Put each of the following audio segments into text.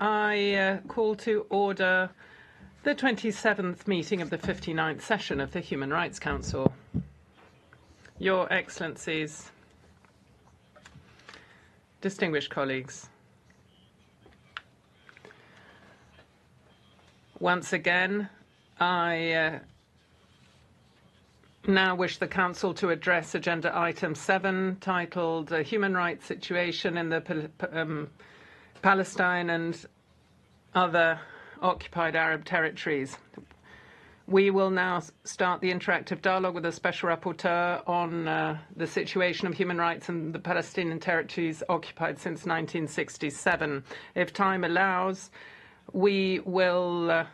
I call to order the 27th meeting of the 59th session of the Human Rights Council. Your Excellencies, distinguished colleagues, once again, I now wish the Council to address Agenda Item 7, titled Human Rights Situation in the Palestine and Other Occupied Arab Territories. We will now start the interactive dialogue with the Special Rapporteur on the situation of human rights in the Palestinian territories occupied since 1967. If time allows, we will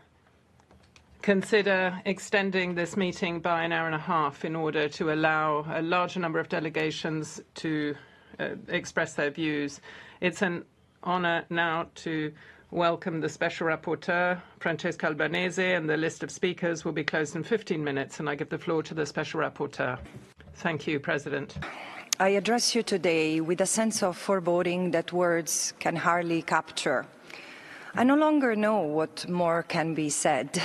consider extending this meeting by an hour and a half in order to allow a larger number of delegations to express their views. It's an honor now to welcome the Special Rapporteur, Francesca Albanese, and the list of speakers will be closed in 15 minutes, and I give the floor to the Special Rapporteur. Thank you, President. I address you today with a sense of foreboding that words can hardly capture. I no longer know what more can be said.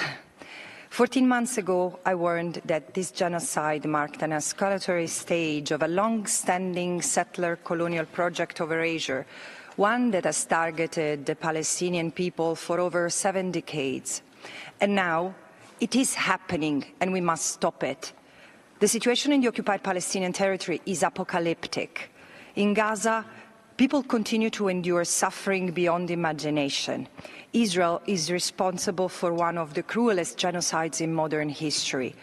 14 months ago, I warned that this genocide marked an escalatory stage of a long-standing settler colonial project over Asia, one that has targeted the Palestinian people for over 7 decades. And now, it is happening, and we must stop it. The situation in the occupied Palestinian territory is apocalyptic. In Gaza, people continue to endure suffering beyond imagination. Israel is responsible for one of the cruelest genocides in modern history.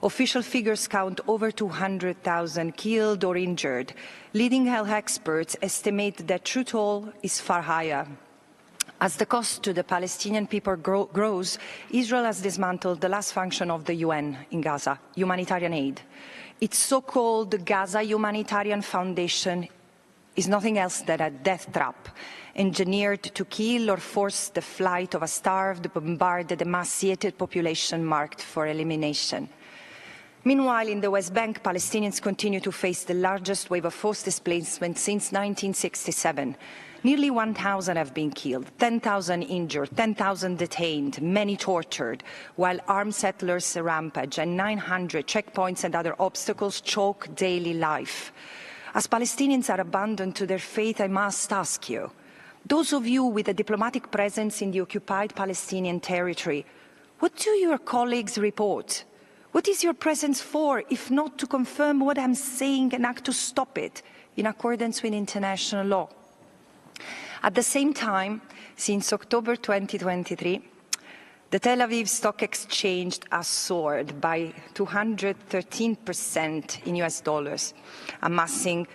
Official figures count over 200,000 killed or injured. Leading health experts estimate that true toll is far higher. As the cost to the Palestinian people grows, Israel has dismantled the last function of the UN in Gaza, humanitarian aid. Its so-called Gaza Humanitarian Foundation is nothing else than a death trap, engineered to kill or force the flight of a starved, bombarded, emaciated population marked for elimination. Meanwhile, in the West Bank, Palestinians continue to face the largest wave of forced displacement since 1967. Nearly 1,000 have been killed, 10,000 injured, 10,000 detained, many tortured, while armed settlers rampage and 900 checkpoints and other obstacles choke daily life. As Palestinians are abandoned to their fate, I must ask you, those of you with a diplomatic presence in the occupied Palestinian territory, what do your colleagues report? What is your presence for, if not to confirm what I'm saying and act to stop it in accordance with international law? At the same time, since October 2023, the Tel Aviv Stock Exchange has soared by 213% in US dollars, amassing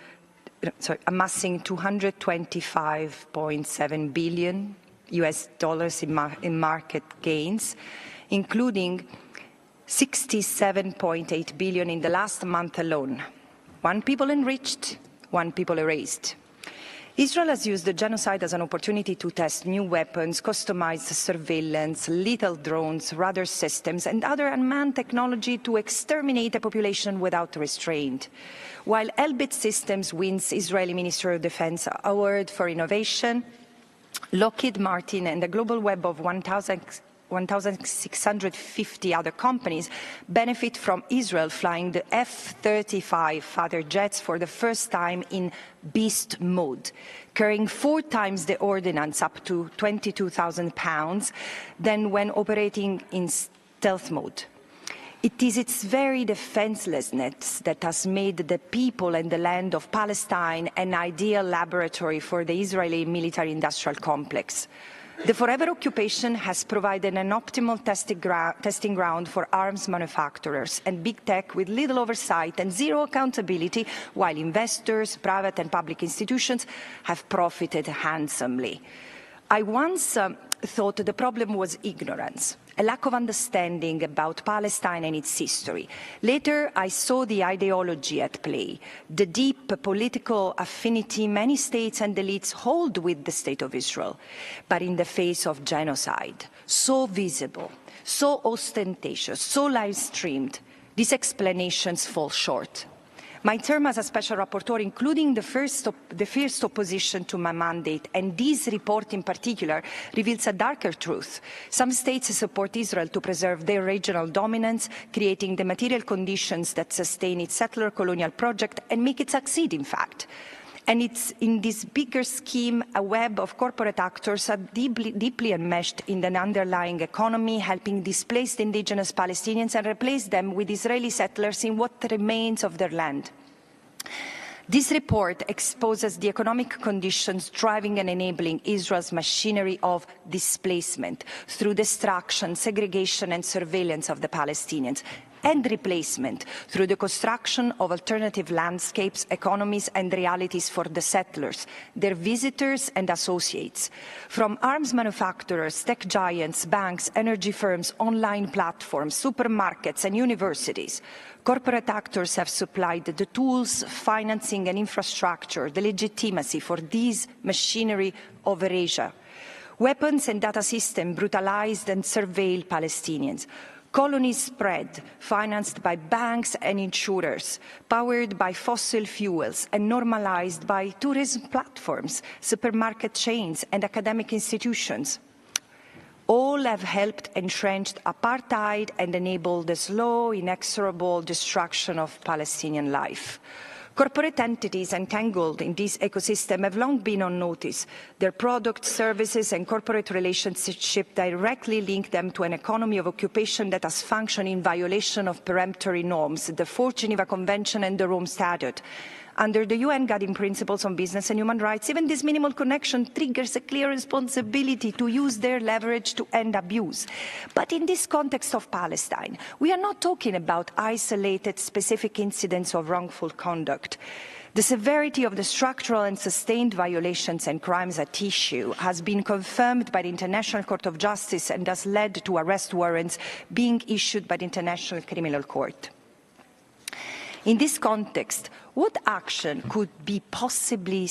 225.7 billion US dollars in market gains, including 67.8 billion in the last month alone. One people enriched, one people erased. Israel has used the genocide as an opportunity to test new weapons, customized surveillance, lethal drones, radar systems, and other unmanned technology to exterminate a population without restraint. While Elbit Systems wins Israeli Ministry of Defense Award for Innovation, Lockheed Martin and a global web of 1,650 other companies benefit from Israel flying the F-35 fighter jets for the first time in beast mode, carrying 4 times the ordnance up to 22,000 pounds than when operating in stealth mode. It is its very defenselessness that has made the people and the land of Palestine an ideal laboratory for the Israeli military-industrial complex. The forever occupation has provided an optimal testing ground for arms manufacturers and big tech with little oversight and zero accountability, while investors, private and public institutions have profited handsomely. I once thought the problem was ignorance, a lack of understanding about Palestine and its history. Later, I saw the ideology at play, the deep political affinity many states and elites hold with the State of Israel. But in the face of genocide, so visible, so ostentatious, so live-streamed, these explanations fall short. My term as a special rapporteur, including the fierce opposition to my mandate, and this report in particular, reveals a darker truth. Some states support Israel to preserve their regional dominance, creating the material conditions that sustain its settler colonial project and make it succeed, in fact. And it's in this bigger scheme, a web of corporate actors are deeply enmeshed in the underlying economy, helping displaced indigenous Palestinians and replace them with Israeli settlers in what remains of their land. This report exposes the economic conditions driving and enabling Israel's machinery of displacement through destruction, segregation and surveillance of the Palestinians, and replacement through the construction of alternative landscapes, economies and realities for the settlers, their visitors and associates. From arms manufacturers, tech giants, banks, energy firms, online platforms, supermarkets and universities, corporate actors have supplied the tools, financing and infrastructure, the legitimacy for this machinery of erasure. Weapons and data systems brutalized and surveilled Palestinians. Colonies spread, financed by banks and insurers, powered by fossil fuels and normalized by tourism platforms, supermarket chains and academic institutions. All have helped entrench apartheid and enabled the slow, inexorable destruction of Palestinian life. Corporate entities entangled in this ecosystem have long been on notice. Their products, services and corporate relationships directly link them to an economy of occupation that has functioned in violation of peremptory norms, the Fourth Geneva Convention and the Rome Statute. Under the UN Guiding Principles on Business and Human Rights, even this minimal connection triggers a clear responsibility to use their leverage to end abuse. But in this context of Palestine, we are not talking about isolated, specific incidents of wrongful conduct. The severity of the structural and sustained violations and crimes at issue has been confirmed by the International Court of Justice and has led to arrest warrants being issued by the International Criminal Court. In this context, what action could possibly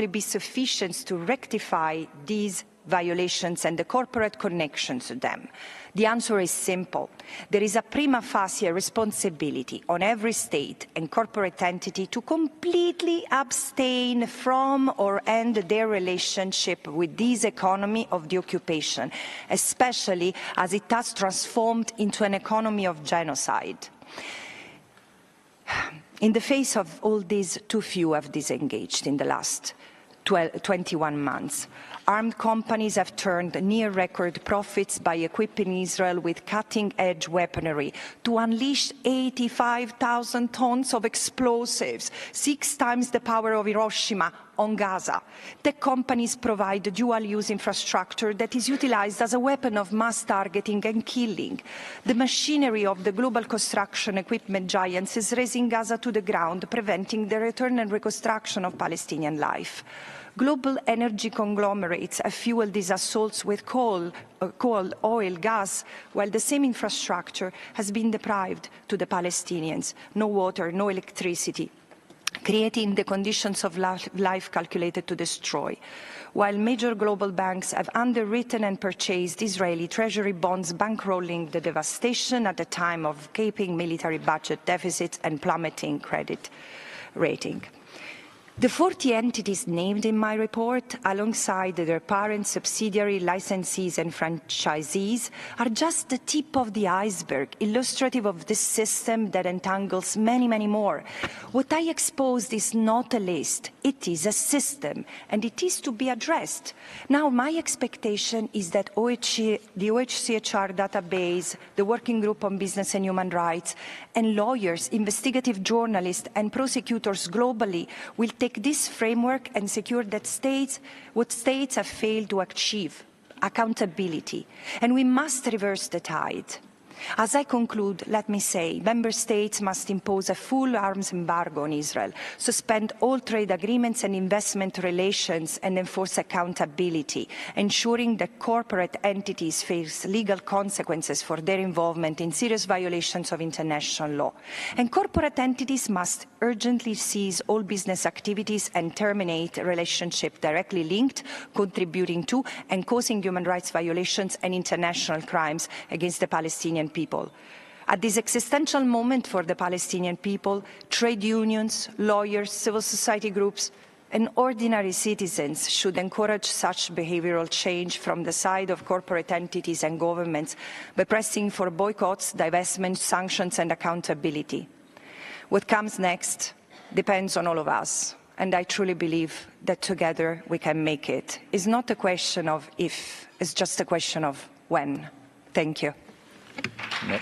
be sufficient to rectify these violations and the corporate connections to them? The answer is simple. There is a prima facie responsibility on every state and corporate entity to completely abstain from or end their relationship with this economy of the occupation, especially as it has transformed into an economy of genocide. In the face of all this, too few have disengaged in the last 21 months. Armed companies have turned near-record profits by equipping Israel with cutting-edge weaponry to unleash 85,000 tons of explosives, 6 times the power of Hiroshima, on Gaza. The companies provide dual-use infrastructure that is utilized as a weapon of mass targeting and killing. The machinery of the global construction equipment giants is raising Gaza to the ground, preventing the return and reconstruction of Palestinian life. Global energy conglomerates have fueled these assaults with coal, oil, gas, while the same infrastructure has been deprived to the Palestinians. No water, no electricity, creating the conditions of life calculated to destroy. While major global banks have underwritten and purchased Israeli treasury bonds, bankrolling the devastation at a time of gaping military budget deficits and plummeting credit rating. The 40 entities named in my report, alongside their parent, subsidiary, licensees and franchisees, are just the tip of the iceberg, illustrative of this system that entangles many, many more. What I exposed is not a list, it is a system, and it is to be addressed. Now, my expectation is that the OHCHR database, the Working Group on Business and Human Rights, and lawyers, investigative journalists and prosecutors globally will take this framework and secure that what states have failed to achieve, accountability. And we must reverse the tide. As I conclude, let me say, member states must impose a full arms embargo on Israel, suspend all trade agreements and investment relations, and enforce accountability, ensuring that corporate entities face legal consequences for their involvement in serious violations of international law. And corporate entities must urgently cease all business activities and terminate relationships directly linked, contributing to, and causing human rights violations and international crimes against the Palestinian people. At this existential moment for the Palestinian people, trade unions, lawyers, civil society groups, and ordinary citizens should encourage such behavioral change from the side of corporate entities and governments by pressing for boycotts, divestment, sanctions, and accountability. What comes next depends on all of us, and I truly believe that together we can make it. It's not a question of if, it's just a question of when. Thank you. No.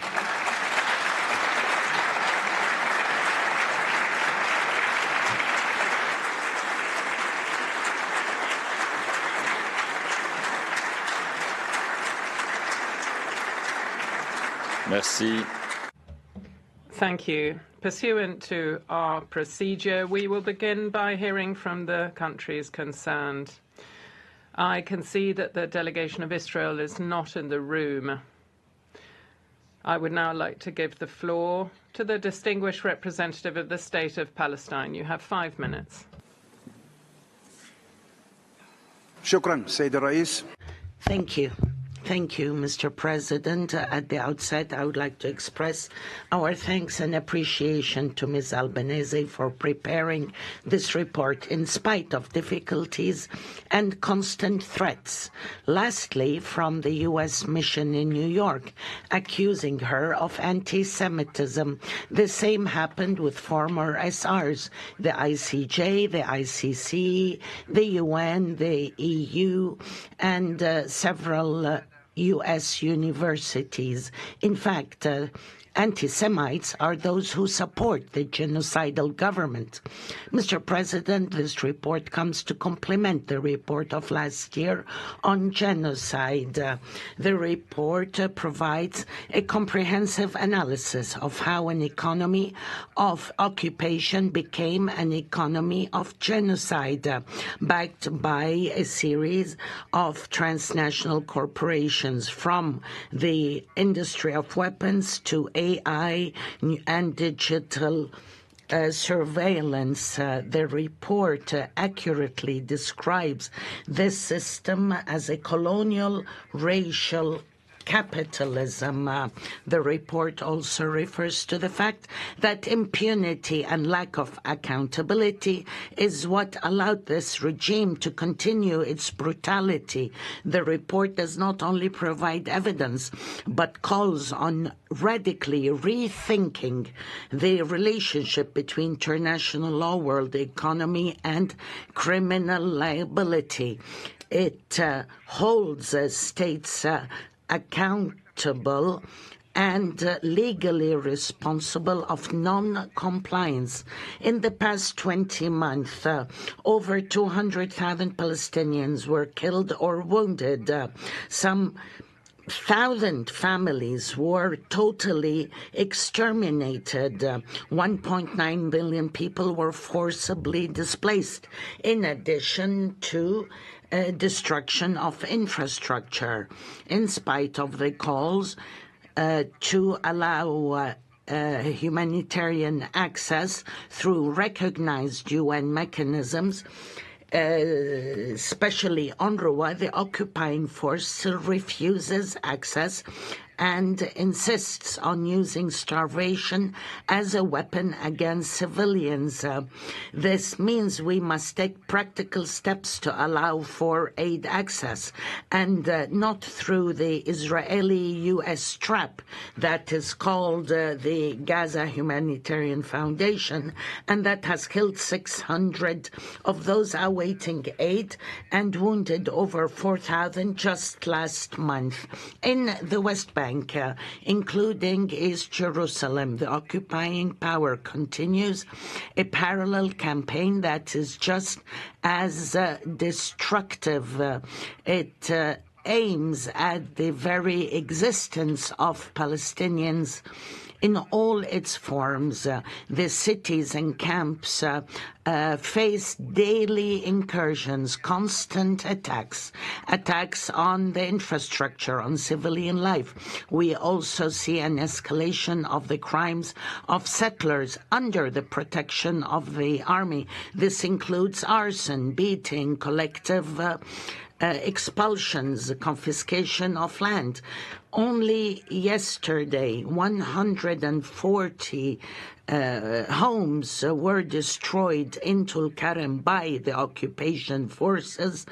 Merci. Thank you. Pursuant to our procedure, we will begin by hearing from the countries concerned. I can see that the delegation of Israel is not in the room. I would now like to give the floor to the distinguished representative of the State of Palestine. You have 5 minutes. Shukran, Sayyid al-Rais. Thank you. Thank you, Mr. President. At the outset, I would like to express our thanks and appreciation to Ms. Albanese for preparing this report in spite of difficulties and constant threats. Lastly, from the U.S. mission in New York, accusing her of anti-Semitism. The same happened with former SRs, the ICJ, the ICC, the UN, the EU, and several U.S. universities. In fact, anti-Semites are those who support the genocidal government. Mr. President, this report comes to complement the report of last year on genocide. The report provides a comprehensive analysis of how an economy of occupation became an economy of genocide, backed by a series of transnational corporations, from the industry of weapons to AI and digital surveillance. The report accurately describes this system as a colonial racial capitalism. The report also refers to the fact that impunity and lack of accountability is what allowed this regime to continue its brutality. The report does not only provide evidence, but calls on radically rethinking the relationship between international law, world economy, and criminal liability. It holds states accountable and legally responsible of non-compliance. In the past 20 months, over 200,000 Palestinians were killed or wounded. Some 1,000 families were totally exterminated. 1.9 billion people were forcibly displaced, in addition to destruction of infrastructure. In spite of the calls to allow humanitarian access through recognized UN mechanisms, especially UNRWA, the occupying force still refuses access and insists on using starvation as a weapon against civilians. This means we must take practical steps to allow for aid access, and not through the Israeli-U.S. trap that is called the Gaza Humanitarian Foundation, and that has killed 600 of those awaiting aid and wounded over 4,000 just last month. In the West Bank, including East Jerusalem, the occupying power continues a parallel campaign that is just as destructive. It aims at the very existence of Palestinians in all its forms. The cities and camps face daily incursions, constant attacks on the infrastructure, on civilian life. We also see an escalation of the crimes of settlers under the protection of the army. This includes arson, beating, collective expulsions, confiscation of land. Only yesterday, 140 homes were destroyed in Tulkarem by the occupation forces,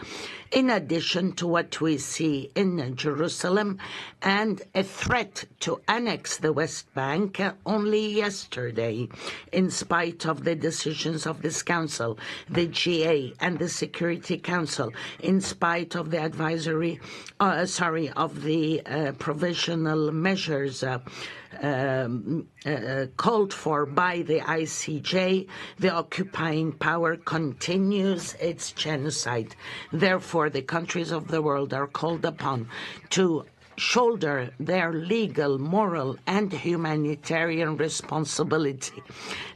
in addition to what we see in Jerusalem, and a threat to annex the West Bank only yesterday, in spite of the decisions of this Council, the GA and the Security Council, in spite of the advisory, of the provisional measures called for by the ICJ, the occupying power continues its genocide. Therefore, the countries of the world are called upon to shoulder their legal, moral, and humanitarian responsibility.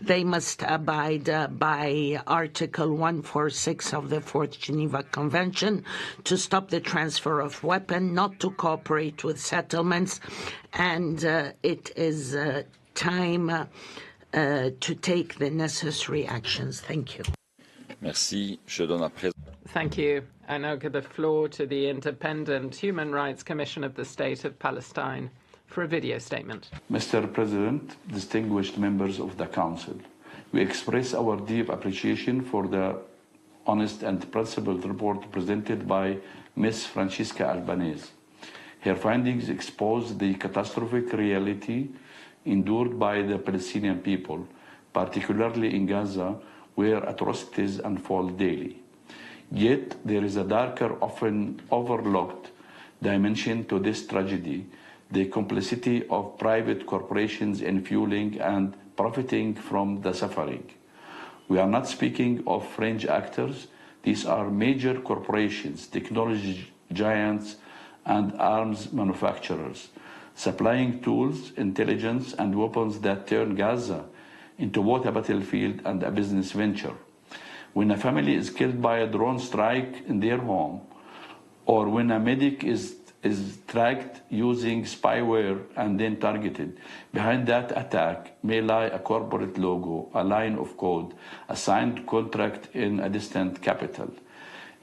They must abide by Article 146 of the Fourth Geneva Convention to stop the transfer of weapons, not to cooperate with settlements, and it is time to take the necessary actions. Thank you. Merci. Je donne à présent. Thank you. I now give the floor to the Independent Human Rights Commission of the State of Palestine for a video statement. Mr. President, distinguished members of the Council, we express our deep appreciation for the honest and principled report presented by Ms. Francesca Albanese. Her findings expose the catastrophic reality endured by the Palestinian people, particularly in Gaza, where atrocities unfold daily. Yet there is a darker, often overlooked dimension to this tragedy, the complicity of private corporations in fueling and profiting from the suffering. We are not speaking of fringe actors. These are major corporations, technology giants, and arms manufacturers, supplying tools, intelligence, and weapons that turn Gaza into both a battlefield and a business venture. When a family is killed by a drone strike in their home, or when a medic is tracked using spyware and then targeted, behind that attack may lie a corporate logo, a line of code, a signed contract in a distant capital.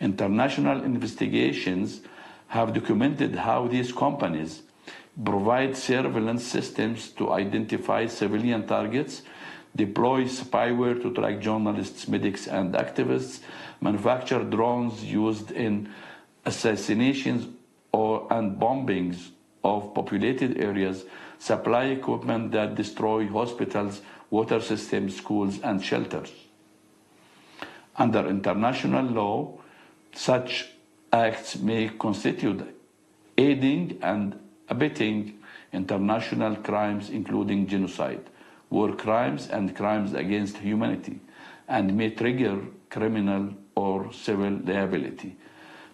International investigations have documented how these companies provide surveillance systems to identify civilian targets, deploy spyware to track journalists, medics, and activists, manufacture drones used in assassinations and bombings of populated areas, supply equipment that destroy hospitals, water systems, schools, and shelters. Under international law, such acts may constitute aiding and abetting international crimes, including genocide, war crimes, and crimes against humanity, and may trigger criminal or civil liability.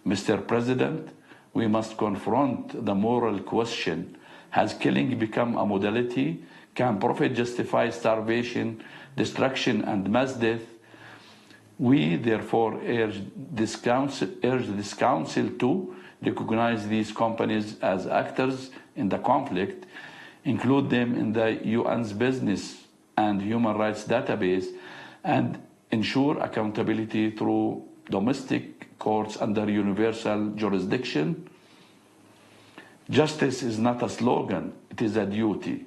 Mr. President, we must confront the moral question: has killing become a modality? Can profit justify starvation, destruction, and mass death? We therefore urge this council to recognize these companies as actors in the conflict, include them in the UN's Business and Human Rights Database, and ensure accountability through domestic courts under universal jurisdiction. Justice is not a slogan, it is a duty.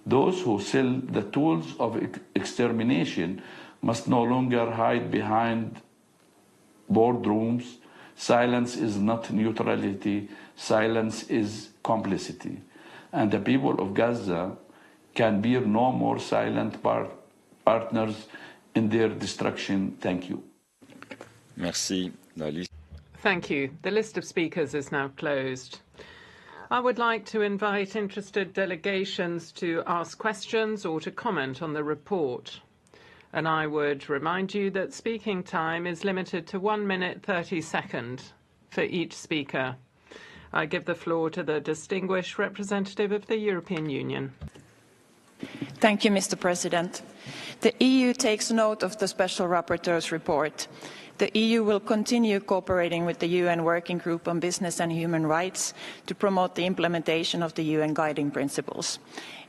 Those who sell the tools of extermination must no longer hide behind boardrooms. Silence is not neutrality, silence is complicity. And the people of Gaza can be no more silent partners in their destruction. Thank you. Merci. Thank you. The list of speakers is now closed. I would like to invite interested delegations to ask questions or to comment on the report. And I would remind you that speaking time is limited to 1 minute 30 seconds for each speaker. I give the floor to the distinguished representative of the European Union. Thank you, Mr. President. The EU takes note of the Special Rapporteur's report. The EU will continue cooperating with the UN Working Group on Business and Human Rights to promote the implementation of the UN Guiding Principles.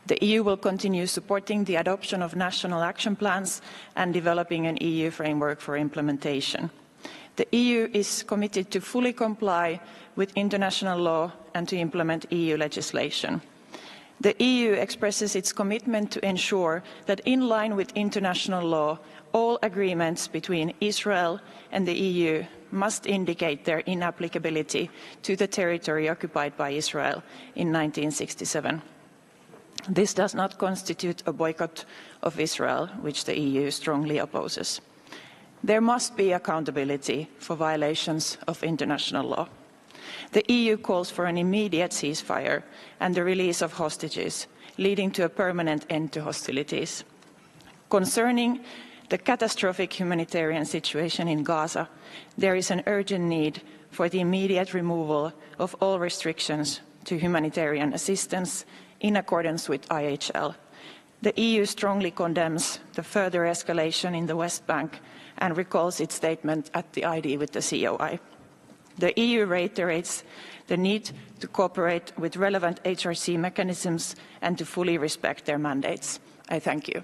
The EU will continue supporting the adoption of national action plans and developing an EU framework for implementation. The EU is committed to fully comply with international law and to implement EU legislation. The EU expresses its commitment to ensure that, in line with international law, all agreements between Israel and the EU must indicate their inapplicability to the territory occupied by Israel in 1967. This does not constitute a boycott of Israel, which the EU strongly opposes. There must be accountability for violations of international law. The EU calls for an immediate ceasefire and the release of hostages, leading to a permanent end to hostilities. Concerning the catastrophic humanitarian situation in Gaza, there is an urgent need for the immediate removal of all restrictions to humanitarian assistance in accordance with IHL. The EU strongly condemns the further escalation in the West Bank and recalls its statement at the ID with the COI. The EU reiterates the need to cooperate with relevant HRC mechanisms and to fully respect their mandates. I thank you.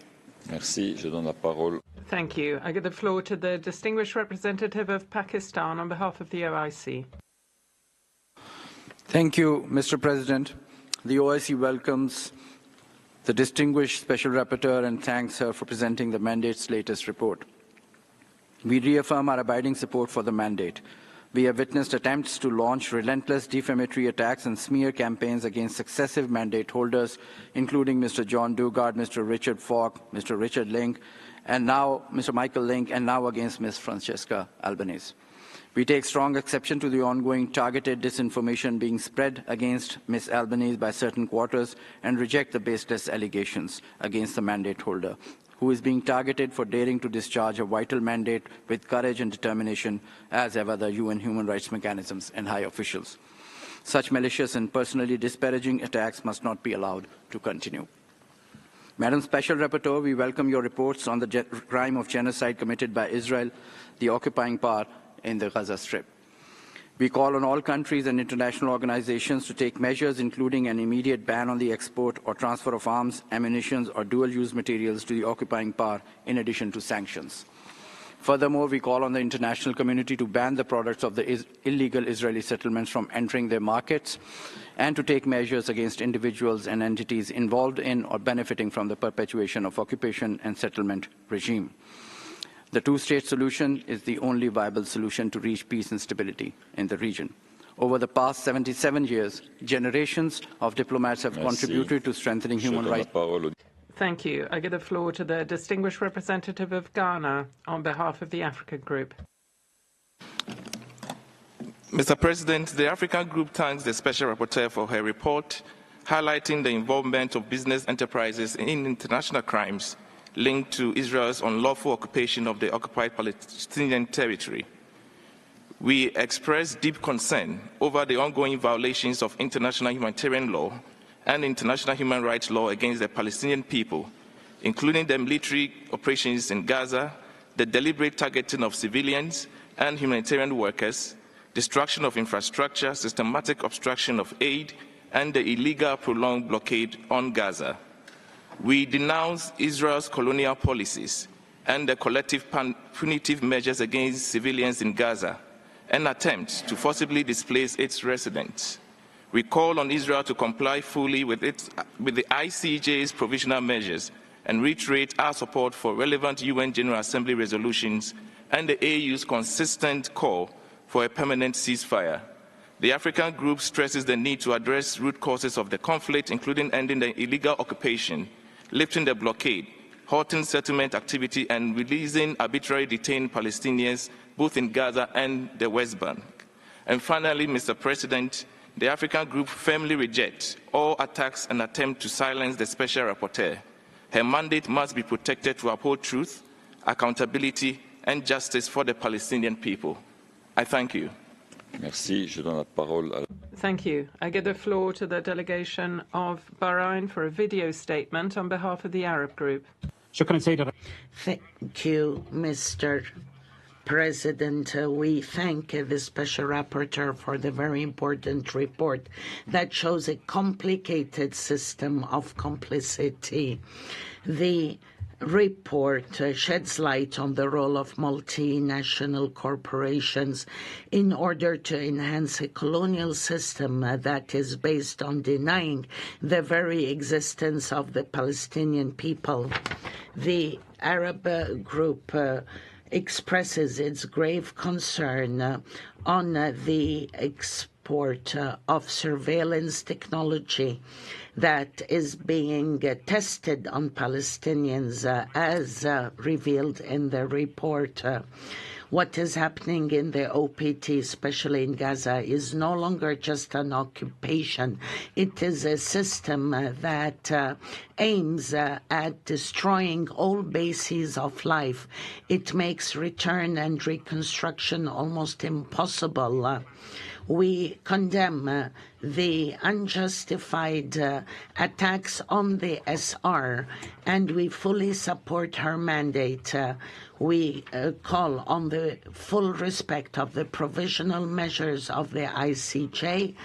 Merci. Je donne la parole. Thank you. I give the floor to the distinguished representative of Pakistan on behalf of the OIC. Thank you, Mr. President. The OIC welcomes the distinguished Special Rapporteur and thanks her for presenting the mandate's latest report. We reaffirm our abiding support for the mandate. We have witnessed attempts to launch relentless defamatory attacks and smear campaigns against successive mandate holders, including Mr. John Dugard, Mr. Richard Falk, Mr. Richard Link, and now Mr. Michael Link, and now against Ms. Francesca Albanese. We take strong exception to the ongoing targeted disinformation being spread against Ms. Albanese by certain quarters and reject the baseless allegations against the mandate holder, who is being targeted for daring to discharge a vital mandate with courage and determination, as ever the UN human rights mechanisms and high officials. Such malicious and personally disparaging attacks must not be allowed to continue. Madam Special Rapporteur, we welcome your reports on the crime of genocide committed by Israel, the occupying power in the Gaza Strip. We call on all countries and international organizations to take measures including an immediate ban on the export or transfer of arms, ammunition, or dual-use materials to the occupying power, in addition to sanctions. Furthermore, we call on the international community to ban the products of the illegal Israeli settlements from entering their markets and to take measures against individuals and entities involved in or benefiting from the perpetuation of occupation and settlement regime. The two-state solution is the only viable solution to reach peace and stability in the region. Over the past 77 years, generations of diplomats have contributed to strengthening human rights. Thank you. I give the floor to the distinguished representative of Ghana on behalf of the Africa Group. Mr. President, the African Group thanks the Special Rapporteur for her report, highlighting the involvement of business enterprises in international crimes linked to Israel's unlawful occupation of the occupied Palestinian territory. We express deep concern over the ongoing violations of international humanitarian law and international human rights law against the Palestinian people, including the military operations in Gaza, the deliberate targeting of civilians and humanitarian workers, destruction of infrastructure, systematic obstruction of aid, and the illegal prolonged blockade on Gaza. We denounce Israel's colonial policies and the collective punitive measures against civilians in Gaza and attempts to forcibly displace its residents. We call on Israel to comply fully with the ICJ's provisional measures and reiterate our support for relevant UN General Assembly resolutions and the AU's consistent call for a permanent ceasefire. The African Group stresses the need to address root causes of the conflict, including ending the illegal occupation, lifting the blockade, halting settlement activity, and releasing arbitrarily detained Palestinians both in Gaza and the West Bank. And finally, Mr. President, the African Group firmly rejects all attacks and attempts to silence the Special Rapporteur. Her mandate must be protected to uphold truth, accountability, and justice for the Palestinian people. I thank you. Merci. Je donne la parole à... Thank you. I give the floor to the delegation of Bahrain for a video statement on behalf of the Arab Group. Thank you, Mr. President. We thank the Special Rapporteur for the very important report that shows a complicated system of complicity. The report sheds light on the role of multinational corporations in order to enhance a colonial system that is based on denying the very existence of the Palestinian people. The Arab group expresses its grave concern on the export of surveillance technology that is being tested on Palestinians as revealed in the report. What is happening in the OPT, especially in Gaza, is no longer just an occupation. It is a system that aims at destroying all bases of life. It makes return and reconstruction almost impossible. We condemn the unjustified attacks on the SR, and we fully support her mandate. We call on the full respect of the provisional measures of the ICJ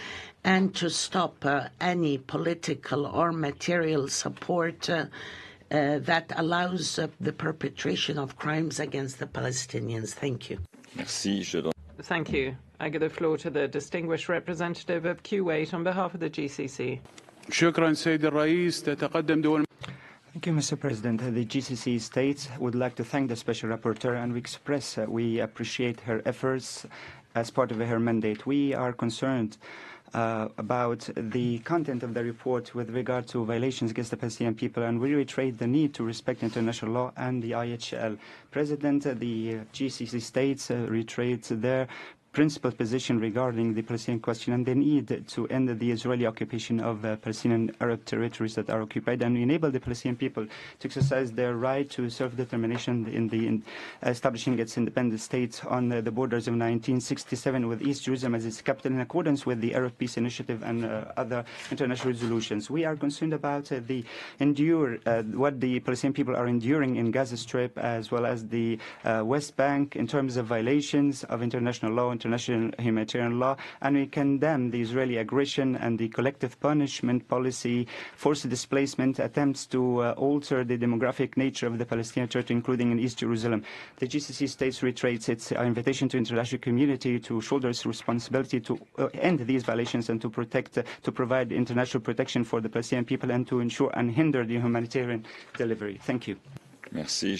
and to stop any political or material support that allows the perpetration of crimes against the Palestinians. Thank you. Merci. Thank you. I give the floor to the distinguished representative of Kuwait on behalf of the GCC. Thank you, Mr. President. The GCC states would like to thank the Special Rapporteur and we appreciate her efforts as part of her mandate. We are concerned about the content of the report with regard to violations against the Palestinian people, and we reiterate the need to respect international law and the IHL. President, the GCC states reiterates their principled position regarding the Palestinian question and the need to end the Israeli occupation of Palestinian Arab territories that are occupied and enable the Palestinian people to exercise their right to self-determination in establishing its independent state on the borders of 1967 with East Jerusalem as its capital in accordance with the Arab Peace Initiative and other international resolutions. We are concerned about what the Palestinian people are enduring in Gaza Strip as well as the West Bank in terms of violations of international law, international humanitarian law, and we condemn the Israeli aggression and the collective punishment policy, forced displacement, attempts to alter the demographic nature of the Palestinian territory, including in East Jerusalem. The GCC states reiterates its invitation to the international community to shoulder its responsibility to end these violations and to provide international protection for the Palestinian people and to ensure and hinder the humanitarian delivery. Thank you. Merci.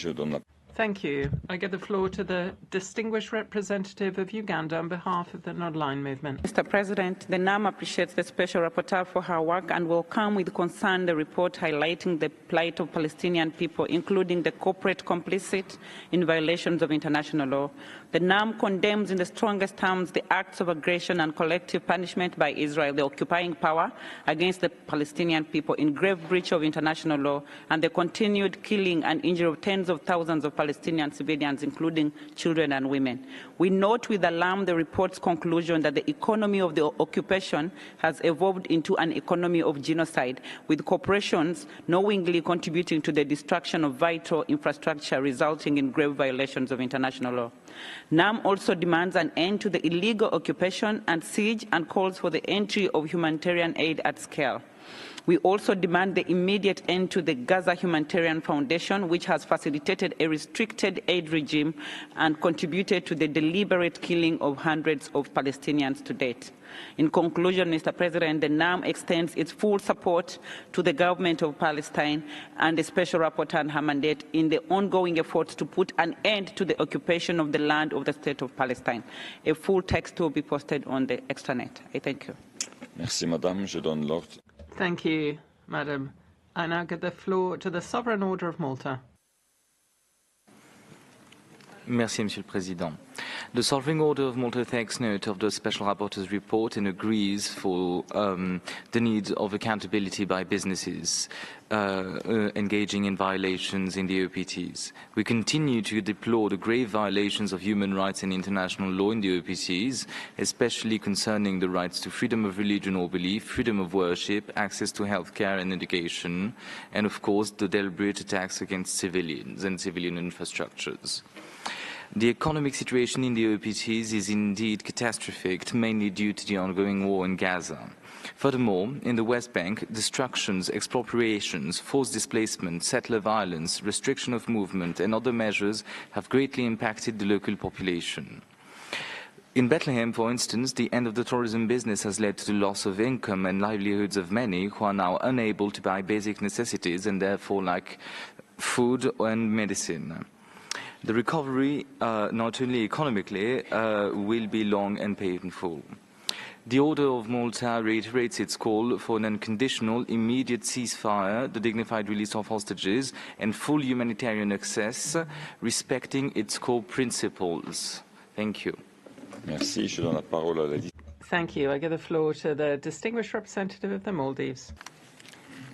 Thank you. I give the floor to the distinguished representative of Uganda on behalf of the Nordline Movement. Mr. President, the NAM appreciates the Special Rapporteur for her work and will come with concern the report highlighting the plight of Palestinian people, including the corporate complicit in violations of international law. The NAM condemns in the strongest terms the acts of aggression and collective punishment by Israel, the occupying power, against the Palestinian people in grave breach of international law and the continued killing and injury of tens of thousands of Palestinian civilians, including children and women. We note with alarm the report's conclusion that the economy of the occupation has evolved into an economy of genocide, with corporations knowingly contributing to the destruction of vital infrastructure, resulting in grave violations of international law. NAM also demands an end to the illegal occupation and siege and calls for the entry of humanitarian aid at scale. We also demand the immediate end to the Gaza Humanitarian Foundation, which has facilitated a restricted aid regime and contributed to the deliberate killing of hundreds of Palestinians to date. In conclusion, Mr. President, the NAM extends its full support to the government of Palestine and the Special Rapporteur and her mandate in the ongoing efforts to put an end to the occupation of the land of the State of Palestine. A full text will be posted on the extranet. I thank you. Merci, Madame. Je donne l'ordre. Thank you, Madam. I now give the floor to the Sovereign Order of Malta. Merci, Monsieur le Président. The Sovereign Order of Malta takes note of the Special Rapporteur's report and agrees for the need of accountability by businesses engaging in violations in the OPTs. We continue to deplore the grave violations of human rights and international law in the OPTs, especially concerning the rights to freedom of religion or belief, freedom of worship, access to healthcare and education, and of course the deliberate attacks against civilians and civilian infrastructures. The economic situation in the OPTs is indeed catastrophic, mainly due to the ongoing war in Gaza. Furthermore, in the West Bank, destructions, expropriations, forced displacement, settler violence, restriction of movement and other measures have greatly impacted the local population. In Bethlehem, for instance, the end of the tourism business has led to the loss of income and livelihoods of many who are now unable to buy basic necessities and therefore lack food and medicine. The recovery, not only economically, will be long and painful. The Order of Malta reiterates its call for an unconditional, immediate ceasefire, the dignified release of hostages, and full humanitarian access, respecting its core principles. Thank you. Merci. Je donne la parole à la... Thank you. I give the floor to the distinguished representative of the Maldives.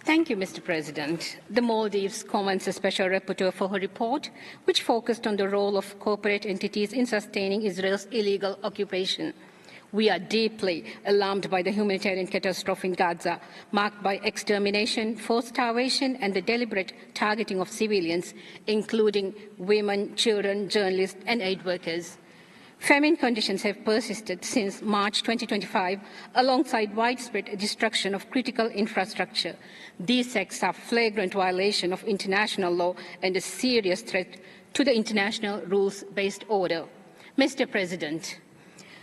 Thank you, Mr. President. The Maldives commends the Special Rapporteur for her report, which focused on the role of corporate entities in sustaining Israel's illegal occupation. We are deeply alarmed by the humanitarian catastrophe in Gaza, marked by extermination, forced starvation, and the deliberate targeting of civilians, including women, children, journalists, and aid workers. Famine conditions have persisted since March 2025, alongside widespread destruction of critical infrastructure. These acts are flagrant violation of international law and a serious threat to the international rules-based order. Mr. President,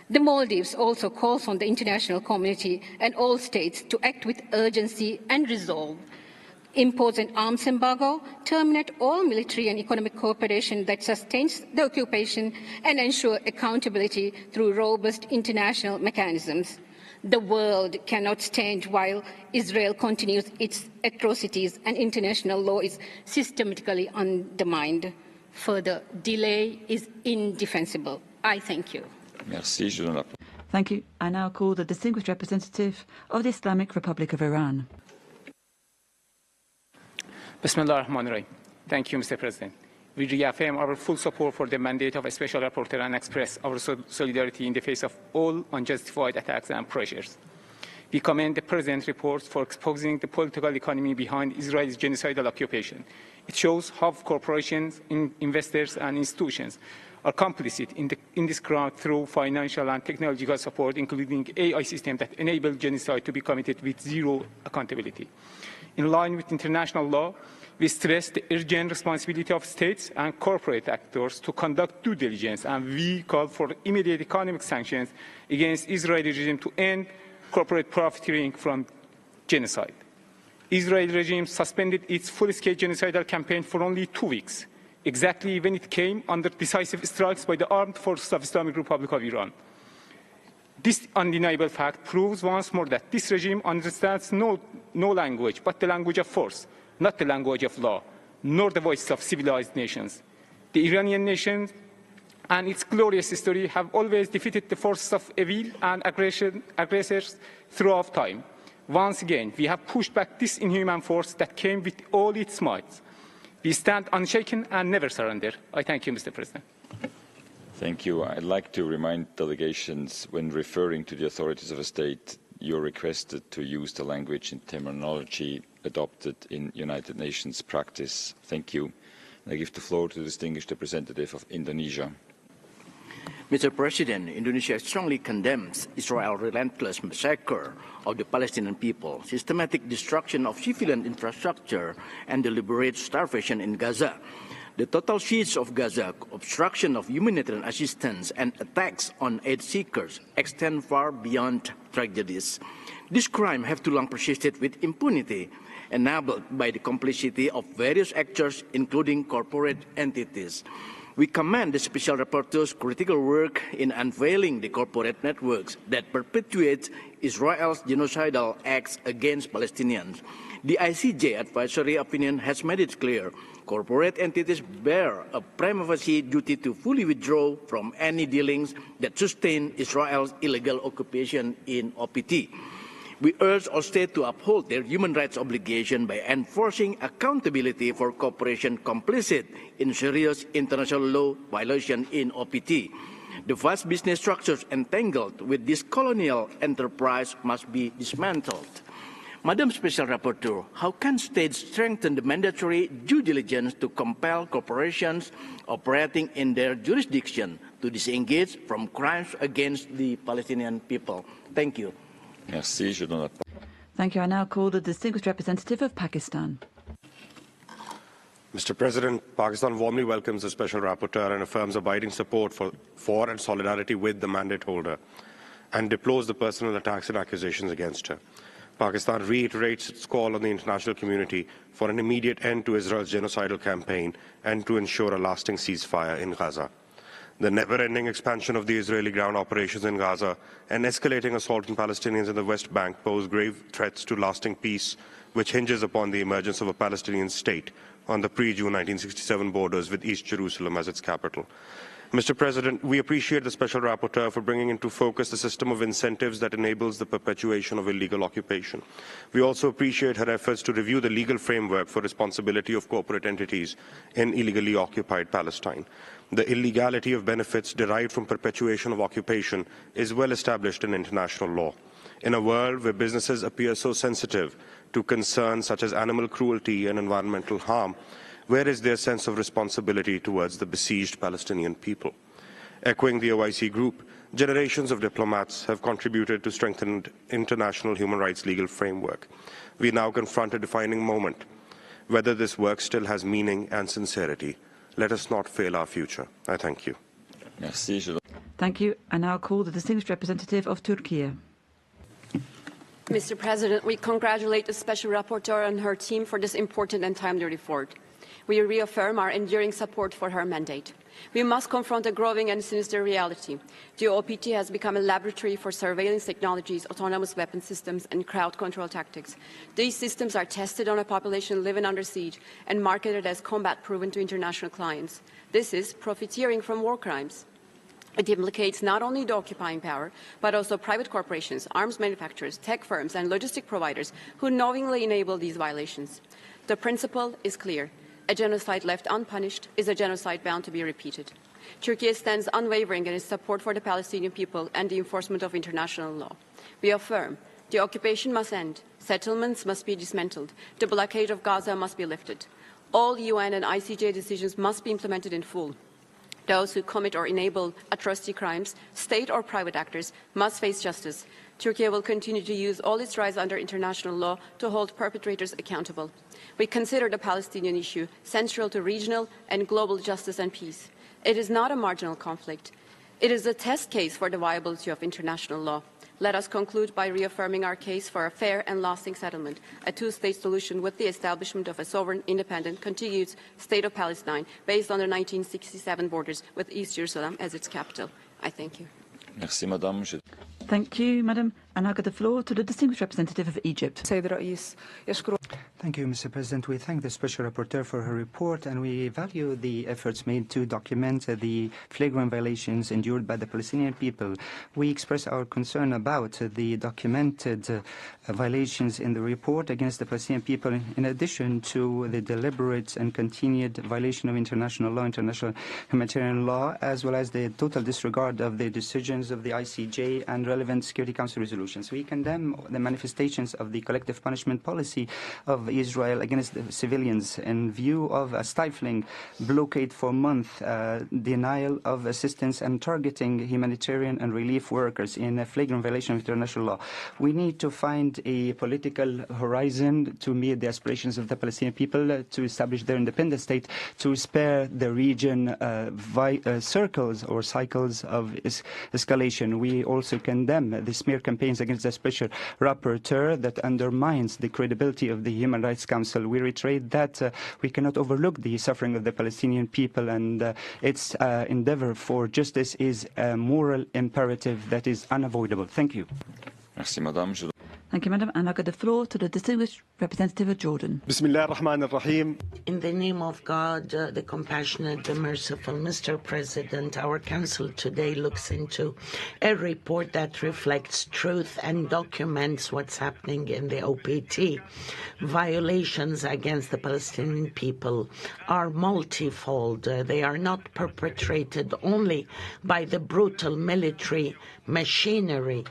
the Maldives also calls on the international community and all states to act with urgency and resolve, impose an arms embargo, terminate all military and economic cooperation that sustains the occupation, and ensure accountability through robust international mechanisms. The world cannot stand while Israel continues its atrocities and international law is systematically undermined. Further delay is indefensible. I thank you. Merci. Je donne la... Thank you. I now call the distinguished representative of the Islamic Republic of Iran. Bismillah ar-Rahman ar-Rahim. Thank you, Mr. President. We reaffirm our full support for the mandate of a special rapporteur and express our solidarity in the face of all unjustified attacks and pressures. We commend the President's report for exposing the political economy behind Israel's genocidal occupation. It shows how corporations, investors, and institutions are complicit in this crime through financial and technological support, including AI systems that enable genocide to be committed with zero accountability. In line with international law, we stress the urgent responsibility of states and corporate actors to conduct due diligence, and we call for immediate economic sanctions against Israeli regime to end corporate profiteering from genocide. Israeli regime suspended its full-scale genocidal campaign for only 2 weeks, exactly when it came under decisive strikes by the armed forces of Islamic Republic of Iran. This undeniable fact proves once more that this regime understands no language but the language of force, not the language of law, nor the voices of civilized nations. The Iranian nation and its glorious history have always defeated the forces of evil and aggressors throughout time. Once again, we have pushed back this inhuman force that came with all its might. We stand unshaken and never surrender. I thank you, Mr. President. Thank you. I'd like to remind delegations, when referring to the authorities of a state, you're requested to use the language and terminology adopted in United Nations practice. Thank you. I give the floor to the distinguished representative of Indonesia. Mr. President, Indonesia strongly condemns Israel's relentless massacre of the Palestinian people, systematic destruction of civilian infrastructure, and deliberate starvation in Gaza. The total siege of Gaza, obstruction of humanitarian assistance, and attacks on aid seekers extend far beyond tragedies. These crimes have too long persisted with impunity, enabled by the complicity of various actors, including corporate entities. We commend the Special Rapporteur's critical work in unveiling the corporate networks that perpetuate Israel's genocidal acts against Palestinians. The ICJ advisory opinion has made it clear corporate entities bear a prima facie duty to fully withdraw from any dealings that sustain Israel's illegal occupation in OPT. We urge all states to uphold their human rights obligation by enforcing accountability for corporations complicit in serious international law violation in OPT. The vast business structures entangled with this colonial enterprise must be dismantled. Madam Special Rapporteur, how can states strengthen the mandatory due diligence to compel corporations operating in their jurisdiction to disengage from crimes against the Palestinian people? Thank you. Merci. Je donne la parole. Thank you. I now call the distinguished representative of Pakistan. Mr. President, Pakistan warmly welcomes the Special Rapporteur and affirms abiding support for and solidarity with the mandate holder and deplores the personal attacks and accusations against her. Pakistan reiterates its call on the international community for an immediate end to Israel's genocidal campaign and to ensure a lasting ceasefire in Gaza. The never-ending expansion of the Israeli ground operations in Gaza and escalating assault on Palestinians in the West Bank pose grave threats to lasting peace, which hinges upon the emergence of a Palestinian state on the pre-June 1967 borders with East Jerusalem as its capital. Mr. President, we appreciate the Special Rapporteur for bringing into focus the system of incentives that enables the perpetuation of illegal occupation. We also appreciate her efforts to review the legal framework for responsibility of corporate entities in illegally occupied Palestine. The illegality of benefits derived from perpetuation of occupation is well established in international law. In a world where businesses appear so sensitive to concerns such as animal cruelty and environmental harm, where is their sense of responsibility towards the besieged Palestinian people? Echoing the OIC group, generations of diplomats have contributed to strengthened international human rights legal framework. We now confront a defining moment. Whether this work still has meaning and sincerity, let us not fail our future. I thank you. Merci. Thank you. I now call the distinguished representative of Turkey. Mr. President, we congratulate the Special Rapporteur and her team for this important and timely report. We reaffirm our enduring support for her mandate. We must confront a growing and sinister reality. The OPT has become a laboratory for surveillance technologies, autonomous weapon systems, and crowd control tactics. These systems are tested on a population living under siege and marketed as combat-proven to international clients. This is profiteering from war crimes. It implicates not only the occupying power, but also private corporations, arms manufacturers, tech firms, and logistic providers who knowingly enable these violations. The principle is clear. A genocide left unpunished is a genocide bound to be repeated. Turkey stands unwavering in its support for the Palestinian people and the enforcement of international law. We affirm the occupation must end, settlements must be dismantled, the blockade of Gaza must be lifted. All UN and ICJ decisions must be implemented in full. Those who commit or enable atrocity crimes, state or private actors, must face justice. Turkey will continue to use all its rights under international law to hold perpetrators accountable. We consider the Palestinian issue central to regional and global justice and peace. It is not a marginal conflict. It is a test case for the viability of international law. Let us conclude by reaffirming our case for a fair and lasting settlement, a two-state solution with the establishment of a sovereign, independent, contiguous state of Palestine based on the 1967 borders with East Jerusalem as its capital. I thank you. Merci, Madame. Thank you, Madam. And I give the floor to the distinguished representative of Egypt. Thank you, Mr. President. We thank the Special Rapporteur for her report, and we value the efforts made to document the flagrant violations endured by the Palestinian people. We express our concern about the documented violations in the report against the Palestinian people, in addition to the deliberate and continued violation of international law, international humanitarian law, as well as the total disregard of the decisions of the ICJ and relevant Security Council resolutions. We condemn the manifestations of the collective punishment policy of Israel against the civilians in view of a stifling blockade for months, denial of assistance, and targeting humanitarian and relief workers in a flagrant violation of international law. We need to find a political horizon to meet the aspirations of the Palestinian people to establish their independent state, to spare the region circles or cycles of escalation. We also condemn the smear campaigns against the Special Rapporteur that undermines the credibility of the Human Rights Council. We reiterate that we cannot overlook the suffering of the Palestinian people, and its endeavor for justice is a moral imperative that is unavoidable. Thank you. Merci, Madame. Thank you, Madam. And I give the floor to the distinguished representative of Jordan. In the name of God, the compassionate, the merciful, Mr. President, our Council today looks into a report that reflects truth and documents what's happening in the OPT. Violations against the Palestinian people are multifold. They are not perpetrated only by the brutal military machinery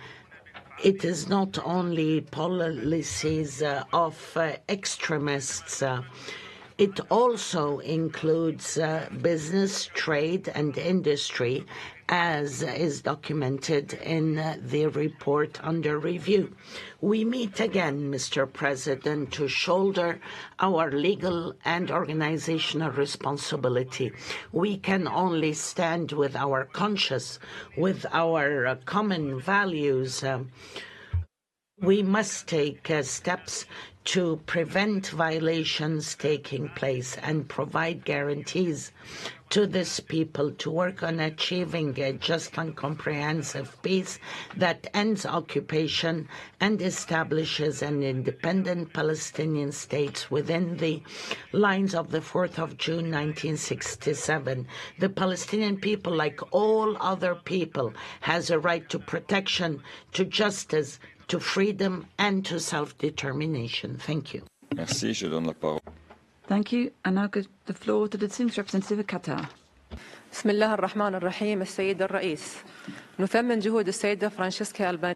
It is not only policies of extremists. It also includes business, trade, and industry, as is documented in the report under review. We meet again, Mr. President, to shoulder our legal and organizational responsibility. We can only stand with our conscience, with our common values. We must take steps to prevent violations taking place and provide guarantees to this people to work on achieving a just and comprehensive peace that ends occupation and establishes an independent Palestinian state within the lines of the 4th of June 1967. The Palestinian people, like all other people, has a right to protection, to justice, to freedom and to self-determination. Thank you. Merci. Je donne la parole. Thank you. And now give the floor to the distinguished representative of Qatar. بسم الله الرحمن الرحيم السيد الرئيس نثمن جهود السيدة فرانشيسكا ألبانيزي.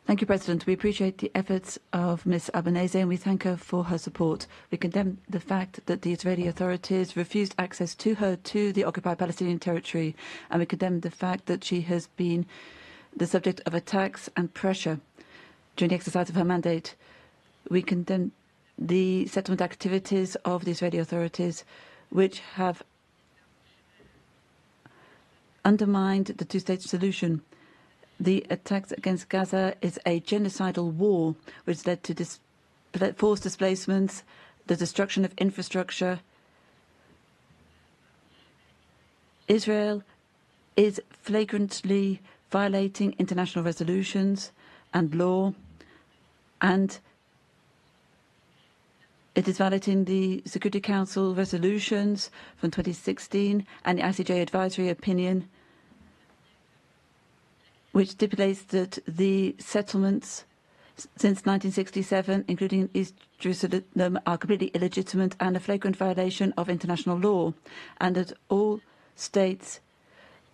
Thank you, President. We appreciate the efforts of Ms. Albanese and we thank her for her support. We condemn the fact that the Israeli authorities refused access to her to the occupied Palestinian territory, and we condemn the fact that she has been the subject of attacks and pressure during the exercise of her mandate. We condemn the settlement activities of the Israeli authorities, which have undermined the two-state solution. The attacks against Gaza is a genocidal war which led to forced displacements, the destruction of infrastructure. Israel is flagrantly violating international resolutions and law, and it is violating the Security Council resolutions from 2016 and the ICJ advisory opinion, which stipulates that the settlements since 1967, including East Jerusalem, are completely illegitimate and a flagrant violation of international law, and that all states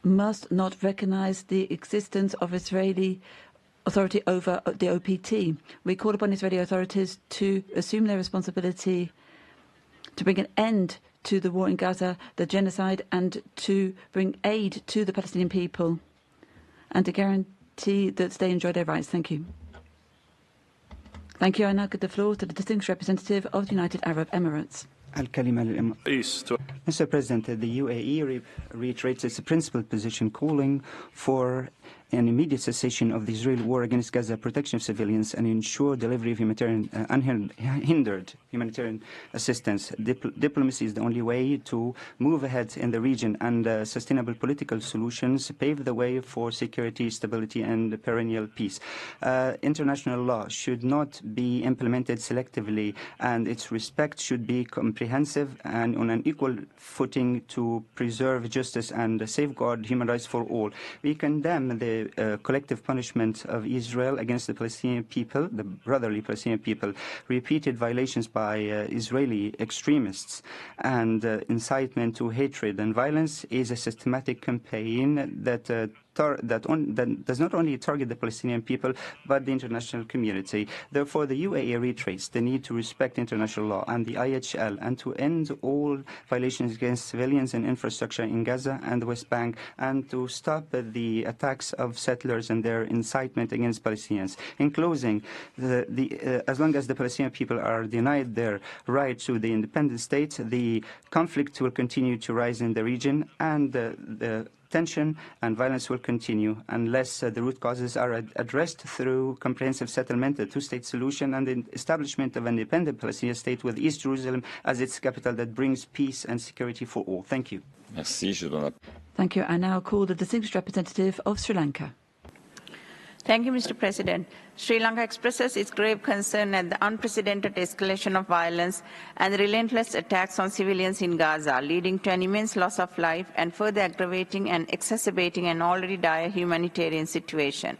must not recognize the existence of Israeli authority over the OPT. We call upon Israeli authorities to assume their responsibility to bring an end to the war in Gaza, the genocide, and to bring aid to the Palestinian people, and to guarantee that they enjoy their rights. Thank you. Thank you. I now give the floor to the distinguished representative of the United Arab Emirates. Mr. President, the UAE reiterates its principled position calling for an immediate cessation of the Israeli war against Gaza, protection of civilians, and ensure delivery of unhindered humanitarian assistance. Diplomacy is the only way to move ahead in the region, and sustainable political solutions pave the way for security, stability, and perennial peace. International law should not be implemented selectively, and its respect should be comprehensive and on an equal footing to preserve justice and safeguard human rights for all. We condemn the collective punishment of Israel against the Palestinian people, the brotherly Palestinian people, repeated violations by Israeli extremists, and incitement to hatred and violence is a systematic campaign that does not only target the Palestinian people, but the international community. Therefore, the UAE reiterates the need to respect international law and the IHL, and to end all violations against civilians and infrastructure in Gaza and the West Bank, and to stop the attacks of settlers and their incitement against Palestinians. In closing, as long as the Palestinian people are denied their right to the independent state, the conflict will continue to rise in the region, and the tension and violence will continue unless the root causes are addressed through comprehensive settlement, a two-state solution, and the establishment of an independent Palestinian state with East Jerusalem as its capital that brings peace and security for all. Thank you. Merci. Thank you. I now call the distinguished representative of Sri Lanka. Thank you, Mr. President. Sri Lanka expresses its grave concern at the unprecedented escalation of violence and the relentless attacks on civilians in Gaza, leading to an immense loss of life and further aggravating and exacerbating an already dire humanitarian situation.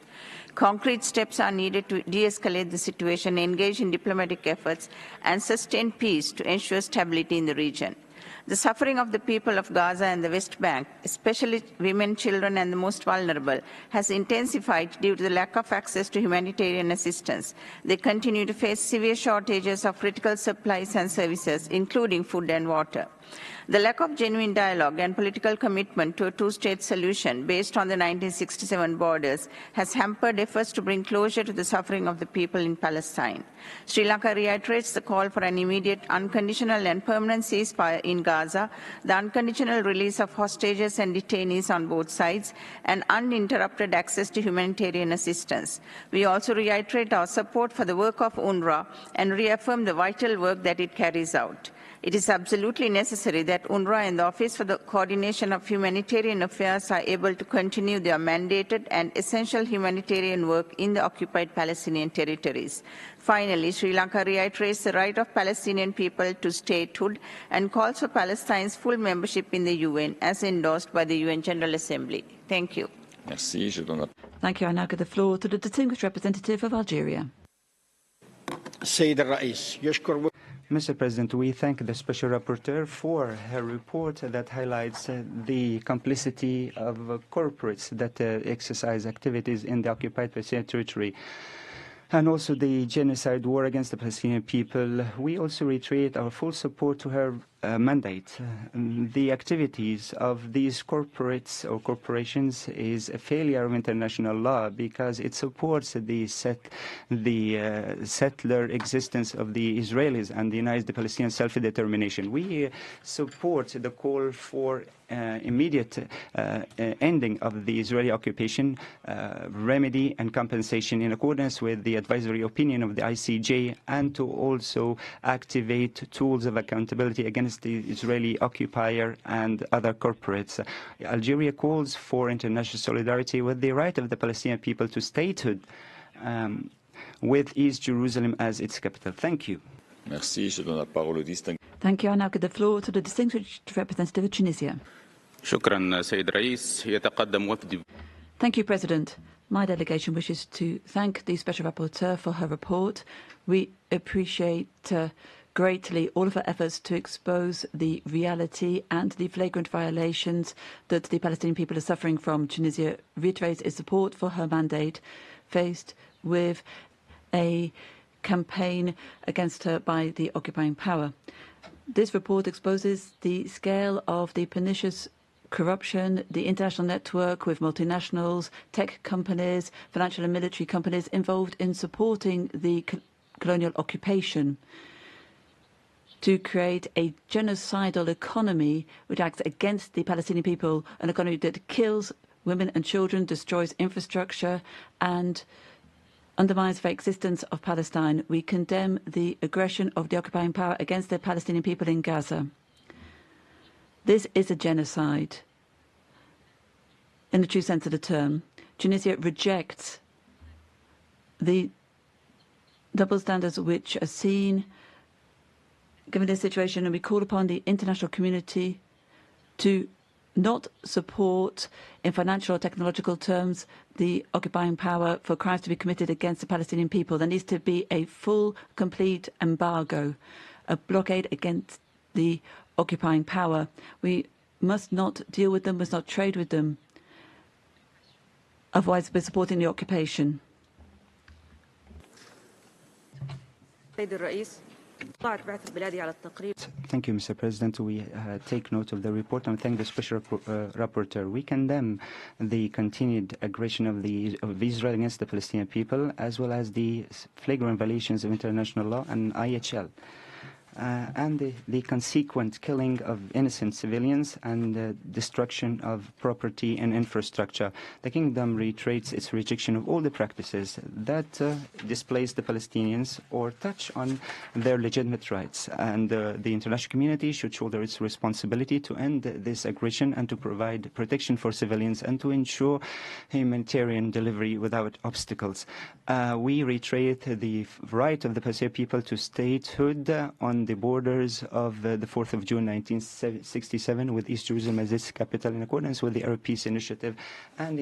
Concrete steps are needed to de-escalate the situation, engage in diplomatic efforts, and sustain peace to ensure stability in the region. The suffering of the people of Gaza and the West Bank, especially women, children, and the most vulnerable, has intensified due to the lack of access to humanitarian assistance. They continue to face severe shortages of critical supplies and services, including food and water. The lack of genuine dialogue and political commitment to a two-state solution based on the 1967 borders has hampered efforts to bring closure to the suffering of the people in Palestine. Sri Lanka reiterates the call for an immediate, unconditional and permanent ceasefire in Gaza, the unconditional release of hostages and detainees on both sides, and uninterrupted access to humanitarian assistance. We also reiterate our support for the work of UNRWA and reaffirm the vital work that it carries out. It is absolutely necessary that UNRWA and the Office for the Coordination of Humanitarian Affairs are able to continue their mandated and essential humanitarian work in the occupied Palestinian territories. Finally, Sri Lanka reiterates the right of Palestinian people to statehood and calls for Palestine's full membership in the UN as endorsed by the UN General Assembly. Thank you. Merci. Thank you. I now give the floor to the distinguished representative of Algeria. Mr. President, we thank the Special Rapporteur for her report that highlights the complicity of corporates that exercise activities in the occupied Palestinian territory, and also the genocide war against the Palestinian people. We also reiterate our full support to her mandate. The activities of these corporates or corporations is a failure of international law because it supports the settler existence of the Israelis and denies the Palestinian self-determination. We support the call for immediate ending of the Israeli occupation, remedy and compensation in accordance with the advisory opinion of the ICJ, and to also activate tools of accountability against the Israeli occupier and other corporates. Algeria calls for international solidarity with the right of the Palestinian people to statehood with East Jerusalem as its capital. Thank you. Merci. Je donne la parole au distingué. Thank you. I now give the floor to the distinguished representative of Tunisia. شكرا سيد رئيس. يتقدم وفد. Thank you, President. My delegation wishes to thank the Special Rapporteur for her report. We appreciate greatly all of her efforts to expose the reality and the flagrant violations that the Palestinian people are suffering from. Tunisia reiterates its support for her mandate faced with a campaign against her by the occupying power. This report exposes the scale of the pernicious corruption, the international network with multinationals, tech companies, financial and military companies involved in supporting the colonial occupation to create a genocidal economy which acts against the Palestinian people, an economy that kills women and children, destroys infrastructure, and undermines the existence of Palestine. We condemn the aggression of the occupying power against the Palestinian people in Gaza. This is a genocide in the true sense of the term. Tunisia rejects the double standards which are seen given this situation, and we call upon the international community to not support in financial or technological terms the occupying power for crimes to be committed against the Palestinian people. There needs to be a full, complete embargo, a blockade against the occupying power. We must not deal with them, must not trade with them. Otherwise, we're supporting the occupation. Thank you, Mr. President. We take note of the report and thank the Special Rapporteur. We condemn the continued aggression of Israel against the Palestinian people, as well as the flagrant violations of international law and IHL. And the consequent killing of innocent civilians and destruction of property and infrastructure. The Kingdom reiterates its rejection of all the practices that displace the Palestinians or touch on their legitimate rights. And the international community should shoulder its responsibility to end this aggression and to provide protection for civilians and to ensure humanitarian delivery without obstacles. We reiterate the right of the Palestinian people to statehood on the borders of the 4th of June 1967 with East Jerusalem as its capital in accordance with the Arab Peace Initiative and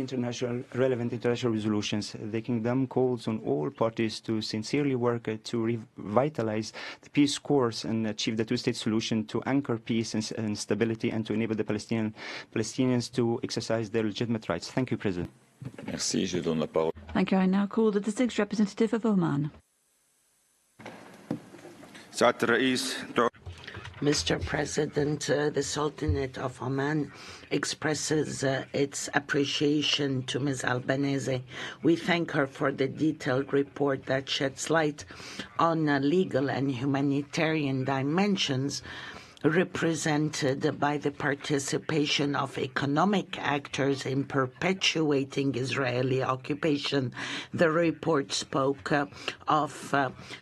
relevant international resolutions. The Kingdom calls on all parties to sincerely work to revitalize the peace course and achieve the two-state solution to anchor peace and stability and to enable the Palestinians to exercise their legitimate rights. Thank you, President. Merci. Je donne la parole. Thank you. I now call the distinguished representative of Oman. Mr. President, the Sultanate of Oman expresses its appreciation to Ms. Albanese. We thank her for the detailed report that sheds light on legal and humanitarian dimensions represented by the participation of economic actors in perpetuating Israeli occupation. The report spoke of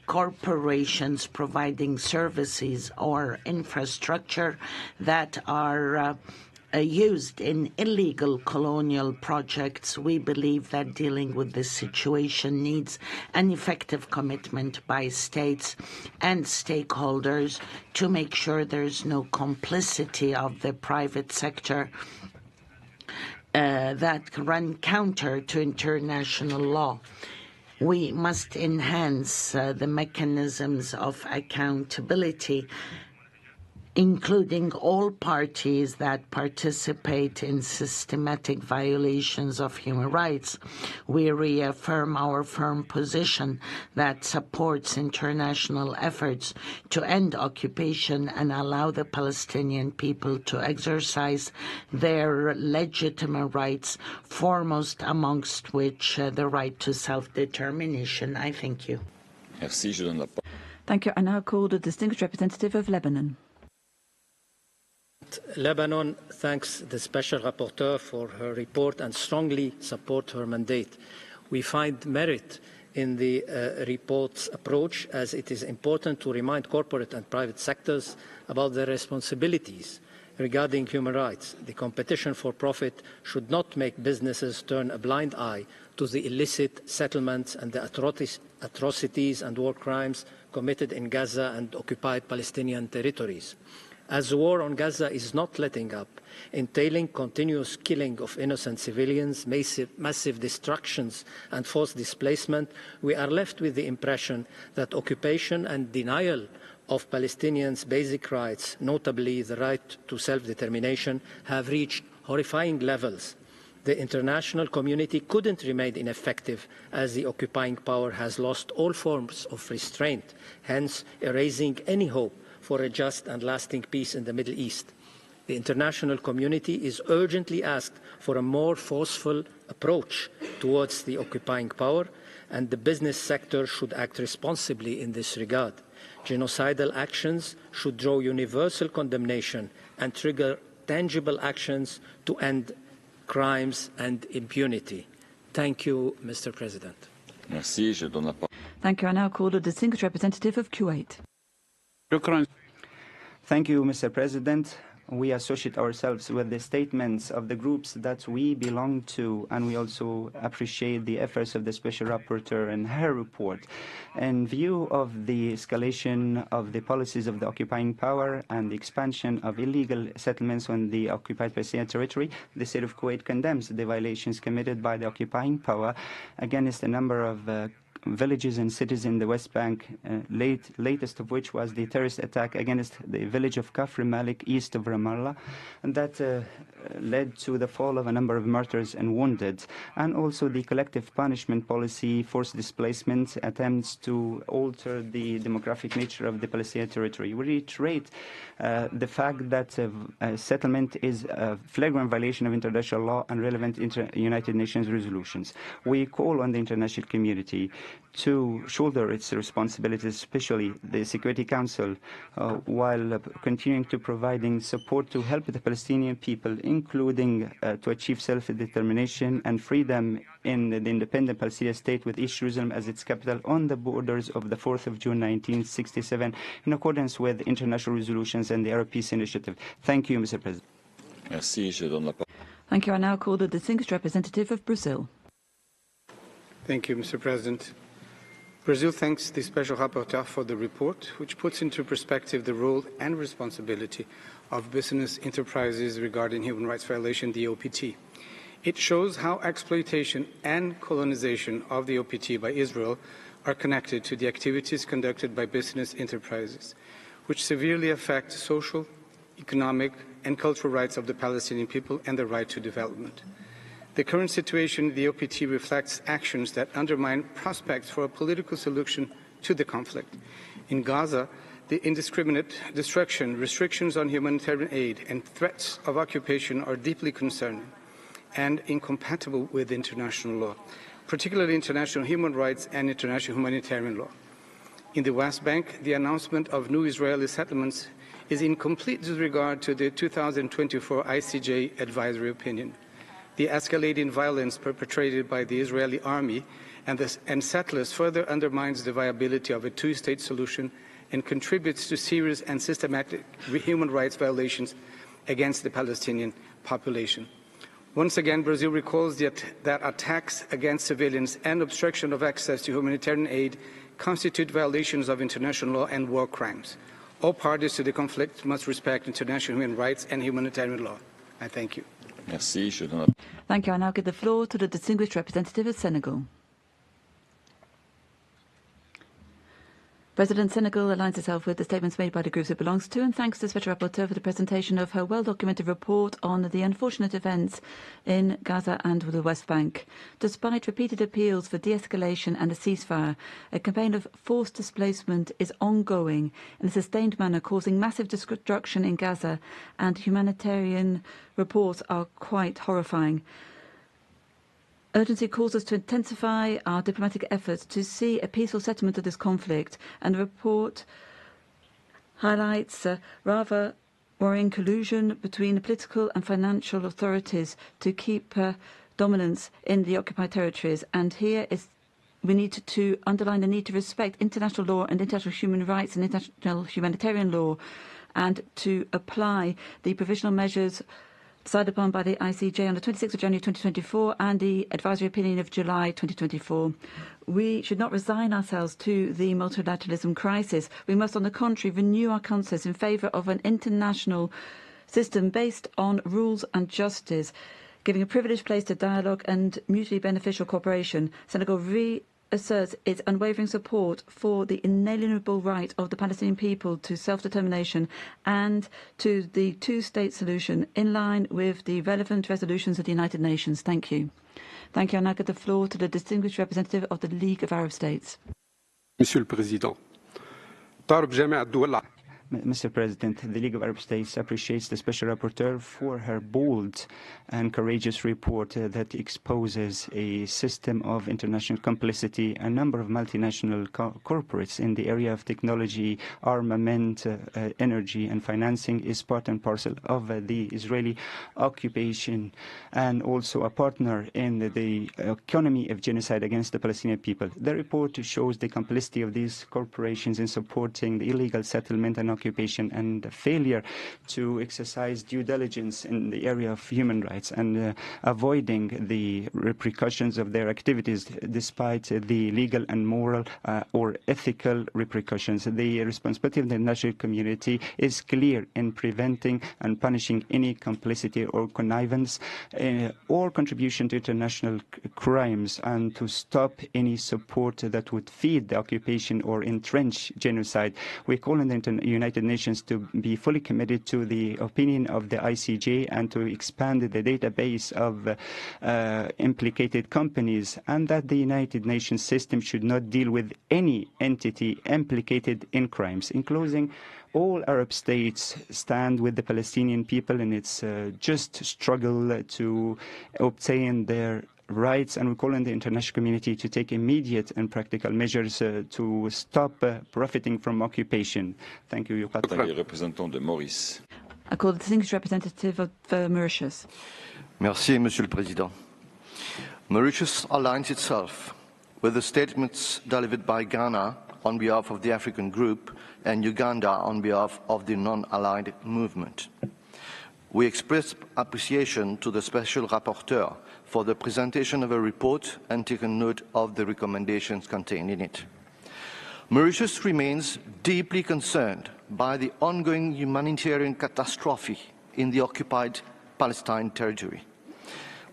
corporations providing services or infrastructure that are used in illegal colonial projects. We believe that dealing with this situation needs an effective commitment by states and stakeholders to make sure there's no complicity of the private sector that run counter to international law. We must enhance the mechanisms of accountability, including all parties that participate in systematic violations of human rights. We reaffirm our firm position that supports international efforts to end occupation and allow the Palestinian people to exercise their legitimate rights, foremost amongst which the right to self-determination. I thank you. Merci. Je donne la parole. Thank you. I now call the distinguished representative of Lebanon. Lebanon thanks the Special Rapporteur for her report and strongly support her mandate. We find merit in the report's approach, as it is important to remind corporate and private sectors about their responsibilities regarding human rights. The competition for profit should not make businesses turn a blind eye to the illicit settlements and the atrocities and war crimes committed in Gaza and occupied Palestinian territories. As the war on Gaza is not letting up, entailing continuous killing of innocent civilians, massive destructions and forced displacement, we are left with the impression that occupation and denial of Palestinians' basic rights, notably the right to self-determination, have reached horrifying levels. The international community couldn't remain ineffective as the occupying power has lost all forms of restraint, hence erasing any hope for a just and lasting peace in the Middle East. The international community is urgently asked for a more forceful approach towards the occupying power, and the business sector should act responsibly in this regard. Genocidal actions should draw universal condemnation and trigger tangible actions to end crimes and impunity. Thank you, Mr. President. Merci. Je donne la parole. Thank you. I now call the distinguished representative of Kuwait. Thank you, Mr. President. We associate ourselves with the statements of the groups that we belong to, and we also appreciate the efforts of the Special Rapporteur and her report. In view of the escalation of the policies of the occupying power and the expansion of illegal settlements on the occupied Palestinian territory, the state of Kuwait condemns the violations committed by the occupying power against a number of villages and cities in the West Bank, latest of which was the terrorist attack against the village of Kafr Malik east of Ramallah, and that led to the fall of a number of martyrs and wounded, and also the collective punishment policy, forced displacement, attempts to alter the demographic nature of the Palestinian territory. We reiterate the fact that settlement is a flagrant violation of international law and relevant United Nations resolutions. We call on the international community to shoulder its responsibilities, especially the Security Council, while continuing to providing support to help the Palestinian people, including to achieve self-determination and freedom in the independent Palestinian state with East Jerusalem as its capital on the borders of the 4th of June 1967, in accordance with international resolutions and the Arab Peace Initiative. Thank you, Mr. President. Merci. Je donne la parole. Thank you. I now call the distinguished representative of Brazil. Thank you, Mr. President. Brazil thanks the Special Rapporteur for the report, which puts into perspective the role and responsibility of business enterprises regarding human rights violation, the OPT. It shows how exploitation and colonization of the OPT by Israel are connected to the activities conducted by business enterprises, which severely affect social, economic, and cultural rights of the Palestinian people and the right to development. The current situation in the OPT reflects actions that undermine prospects for a political solution to the conflict. In Gaza, the indiscriminate destruction, restrictions on humanitarian aid, and threats of occupation are deeply concerning and incompatible with international law, particularly international human rights and international humanitarian law. In the West Bank, the announcement of new Israeli settlements is in complete disregard to the 2024 ICJ advisory opinion. The escalating violence perpetrated by the Israeli army and settlers further undermines the viability of a two-state solution and contributes to serious and systematic human rights violations against the Palestinian population. Once again, Brazil recalls that attacks against civilians and obstruction of access to humanitarian aid constitute violations of international law and war crimes. All parties to the conflict must respect international human rights and humanitarian law. I thank you. Merci. Thank you. I now give the floor to the distinguished representative of Senegal. President Senegal aligns itself with the statements made by the groups it belongs to and thanks the Special Rapporteur for the presentation of her well-documented report on the unfortunate events in Gaza and the West Bank. Despite repeated appeals for de-escalation and a ceasefire, a campaign of forced displacement is ongoing in a sustained manner, causing massive destruction in Gaza, and humanitarian reports are quite horrifying. Urgency calls us to intensify our diplomatic efforts to see a peaceful settlement of this conflict, and the report highlights rather worrying collusion between the political and financial authorities to keep dominance in the occupied territories. And here we need to underline the need to respect international law and international human rights and international humanitarian law, and to apply the provisional measures decided upon by the ICJ on the 26th of January 2024 and the advisory opinion of July 2024. We should not resign ourselves to the multilateralism crisis. We must, on the contrary, renew our counsels in favour of an international system based on rules and justice, giving a privileged place to dialogue and mutually beneficial cooperation. Senegal reasserts its unwavering support for the inalienable right of the Palestinian people to self-determination and to the two-state solution in line with the relevant resolutions of the United Nations. Thank you. Thank you. I now give the floor to the distinguished representative of the League of Arab States. Monsieur le Président, Mr. President, the League of Arab States appreciates the Special Rapporteur for her bold and courageous report that exposes a system of international complicity. A number of multinational corporates in the area of technology, armament, energy and financing is part and parcel of the Israeli occupation and also a partner in the economy of genocide against the Palestinian people. The report shows the complicity of these corporations in supporting the illegal settlement and occupation and the failure to exercise due diligence in the area of human rights and avoiding the repercussions of their activities despite the legal and moral or ethical repercussions. The responsibility of the international community is clear in preventing and punishing any complicity or connivance or contribution to international crimes, and to stop any support that would feed the occupation or entrench genocide. We call on the United Nations to be fully committed to the opinion of the ICJ and to expand the database of implicated companies, and that the United Nations system should not deal with any entity implicated in crimes. In closing, all Arab states stand with the Palestinian people in its just struggle to obtain their rights, and we call on the international community to take immediate and practical measures to stop profiting from occupation. Thank you. I call the distinguished representative of Mauritius. Merci, Monsieur le Président. Mauritius aligns itself with the statements delivered by Ghana on behalf of the African Group and Uganda on behalf of the non-aligned movement. We express appreciation to the Special Rapporteur for the presentation of a report and taken note of the recommendations contained in it. Mauritius remains deeply concerned by the ongoing humanitarian catastrophe in the occupied Palestine territory.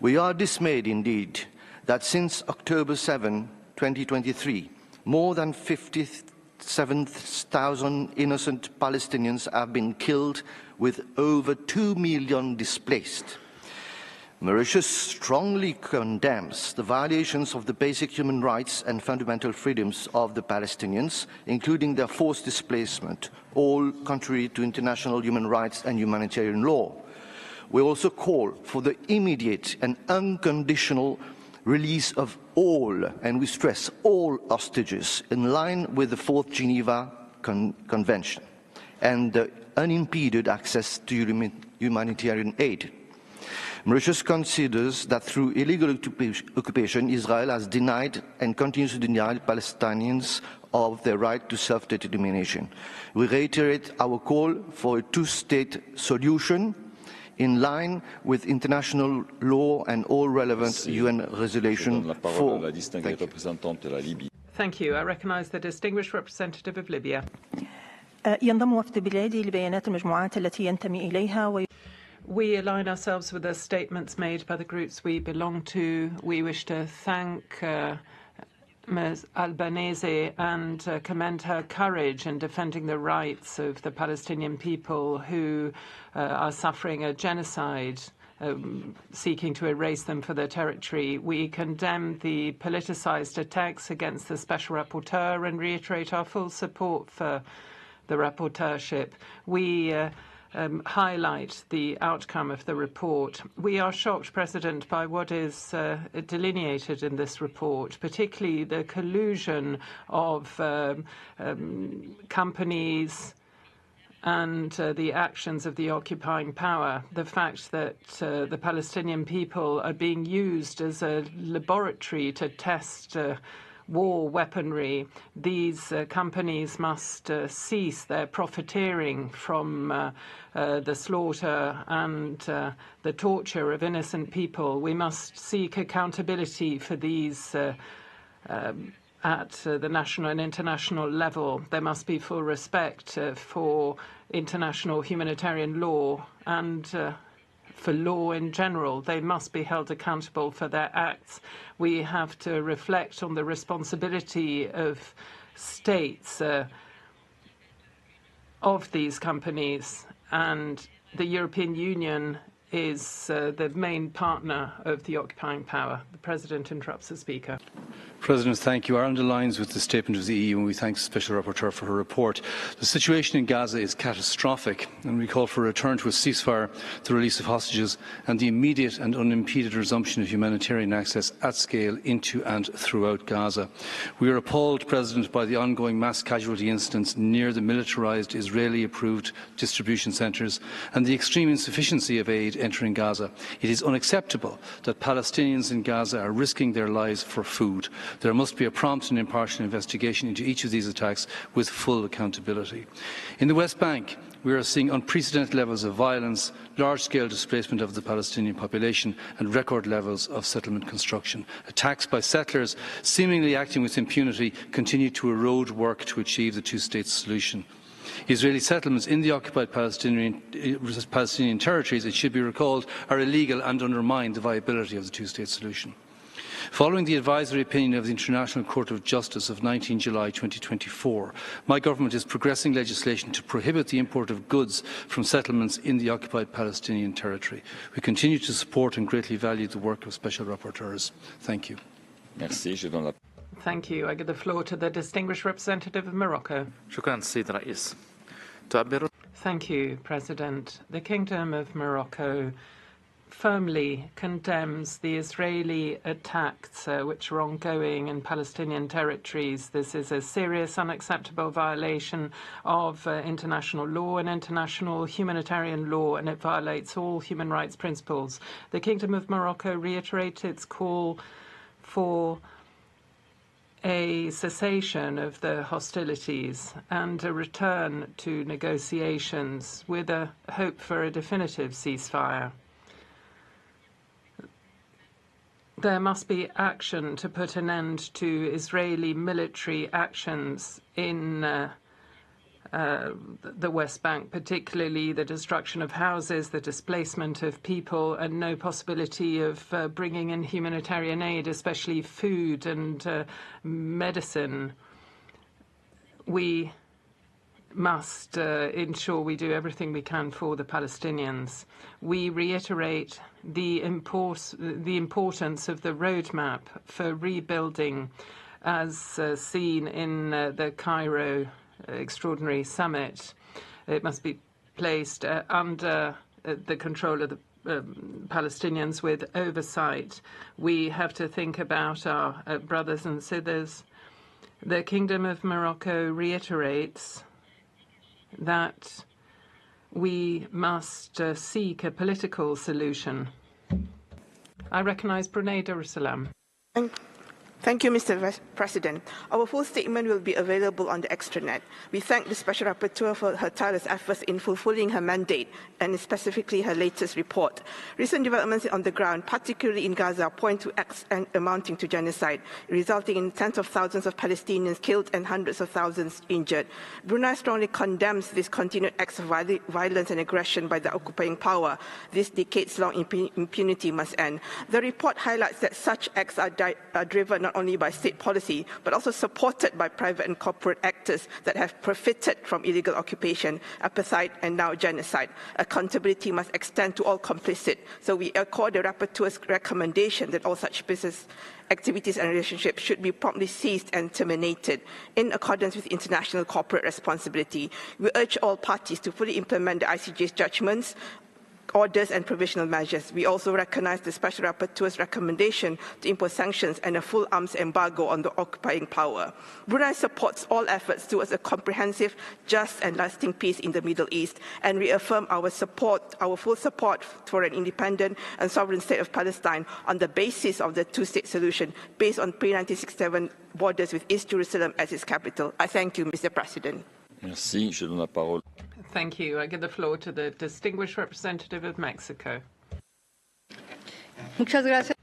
We are dismayed indeed that since October 7, 2023, more than 57,000 innocent Palestinians have been killed, with over 2 million displaced. Mauritius strongly condemns the violations of the basic human rights and fundamental freedoms of the Palestinians, including their forced displacement, all contrary to international human rights and humanitarian law. We also call for the immediate and unconditional release of all, and we stress all, hostages in line with the Fourth Geneva Convention and the unimpeded access to humanitarian aid. Mauritius considers that through illegal occupation, Israel has denied and continues to deny Palestinians of their right to self-determination. We reiterate our call for a two-state solution in line with international law and all relevant UN resolutions. Thank you. I recognize the distinguished representative of Libya. ينضم وفد بلادي لبيانات المجموعات التي ينتمي إليها. We align ourselves with the statements made by the groups we belong to. We wish to thank Ms. Albanese and commend her courage in defending the rights of the Palestinian people who are suffering a genocide, seeking to erase them for their territory. We condemn the politicized attacks against the Special Rapporteur and reiterate our full support for the rapporteurship. We highlight the outcome of the report. We are shocked, President, by what is delineated in this report, particularly the collusion of companies and the actions of the occupying power, the fact that the Palestinian people are being used as a laboratory to test war weaponry. These companies must cease their profiteering from the slaughter and the torture of innocent people. We must seek accountability for these at the national and international level. There must be full respect for international humanitarian law and for law in general. They must be held accountable for their acts. We have to reflect on the responsibility of states of these companies, and the European Union is the main partner of the occupying power. The President interrupts the Speaker. President, thank you. Ireland aligns with the statement of the EU and we thank the Special Rapporteur for her report. The situation in Gaza is catastrophic and we call for a return to a ceasefire, the release of hostages and the immediate and unimpeded resumption of humanitarian access at scale into and throughout Gaza. We are appalled, President, by the ongoing mass casualty incidents near the militarised Israeli-approved distribution centres and the extreme insufficiency of aid entering Gaza. It is unacceptable that Palestinians in Gaza are risking their lives for food. There must be a prompt and impartial investigation into each of these attacks with full accountability. In the West Bank, we are seeing unprecedented levels of violence, large-scale displacement of the Palestinian population and record levels of settlement construction. Attacks by settlers, seemingly acting with impunity, continue to erode work to achieve the two-state solution. Israeli settlements in the occupied Palestinian territories, it should be recalled, are illegal and undermine the viability of the two-state solution. Following the advisory opinion of the International Court of Justice of 19 July 2024, my government is progressing legislation to prohibit the import of goods from settlements in the occupied Palestinian territory. We continue to support and greatly value the work of special rapporteurs. Thank you. Merci. Thank you. I give the floor to the distinguished representative of Morocco. Thank you, President. The Kingdom of Morocco firmly condemns the Israeli attacks which are ongoing in Palestinian territories. This is a serious, unacceptable violation of international law and international humanitarian law, and it violates all human rights principles. The Kingdom of Morocco reiterates its call for a cessation of the hostilities and a return to negotiations with a hope for a definitive ceasefire. There must be action to put an end to Israeli military actions in the West Bank, particularly the destruction of houses, the displacement of people, and no possibility of bringing in humanitarian aid, especially food and medicine. We must ensure we do everything we can for the Palestinians. We reiterate the importance of the roadmap for rebuilding as seen in the Cairo Extraordinary Summit. It must be placed under the control of the Palestinians with oversight. We have to think about our brothers and sisters. The Kingdom of Morocco reiterates that we must seek a political solution. I recognise Brunei Darussalam. Thank you, Mr. President. Our full statement will be available on the extranet. We thank the Special Rapporteur for her tireless efforts in fulfilling her mandate and specifically her latest report. Recent developments on the ground, particularly in Gaza, point to acts amounting to genocide, resulting in tens of thousands of Palestinians killed and hundreds of thousands injured. Brunei strongly condemns this continued acts of violence and aggression by the occupying power. This decades-long impunity must end. The report highlights that such acts are driven not only by state policy, but also supported by private and corporate actors that have profited from illegal occupation, apartheid, and now genocide. Accountability must extend to all complicit, so we accord the rapporteur's recommendation that all such business activities and relationships should be promptly seized and terminated in accordance with international corporate responsibility. We urge all parties to fully implement the ICJ's judgments, orders and provisional measures. We also recognize the Special Rapporteur's recommendation to impose sanctions and a full arms embargo on the occupying power. Brunei supports all efforts towards a comprehensive, just and lasting peace in the Middle East and reaffirm our full support for an independent and sovereign state of Palestine on the basis of the two-state solution based on pre-1967 borders with East Jerusalem as its capital. I thank you, Mr. President. Merci. Je donne la parole. Thank you. I give the floor to the distinguished representative of Mexico. Muchas gracias.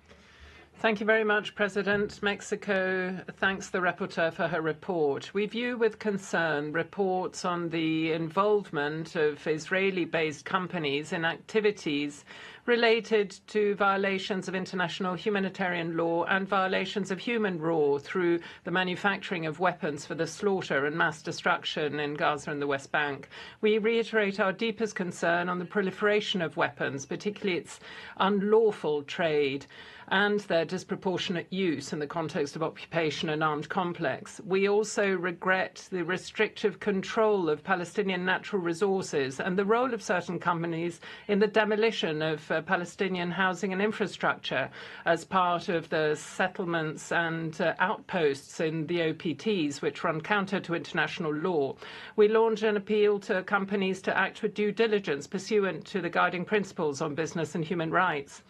Thank you very much, President. Mexico thanks the rapporteur for her report. We view with concern reports on the involvement of Israeli-based companies in activities related to violations of international humanitarian law and violations of human law through the manufacturing of weapons for the slaughter and mass destruction in Gaza and the West Bank. We reiterate our deepest concern on the proliferation of weapons, particularly its unlawful trade and their disproportionate use in the context of occupation and armed conflicts. We also regret the restrictive control of Palestinian natural resources and the role of certain companies in the demolition of Palestinian housing and infrastructure as part of the settlements and outposts in the OPTs, which run counter to international law. We launch an appeal to companies to act with due diligence pursuant to the guiding principles on business and human rights.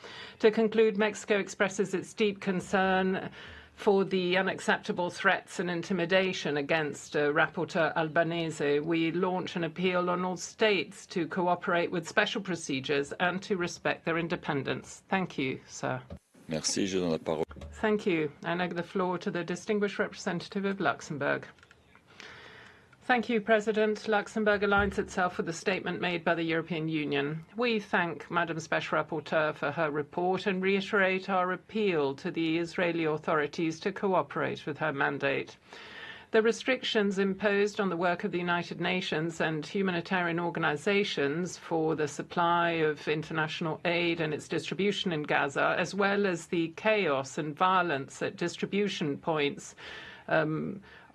To conclude, Mexico expresses its deep concern for the unacceptable threats and intimidation against Rapporteur Albanese. We launch an appeal on all states to cooperate with special procedures and to respect their independence. Thank you, sir. Merci. Je donne la parole. Thank you. And I give the floor to the distinguished representative of Luxembourg. Thank you, President. Luxembourg aligns itself with the statement made by the European Union. We thank Madam Special Rapporteur for her report and reiterate our appeal to the Israeli authorities to cooperate with her mandate. The restrictions imposed on the work of the United Nations and humanitarian organizations for the supply of international aid and its distribution in Gaza, as well as the chaos and violence at distribution points,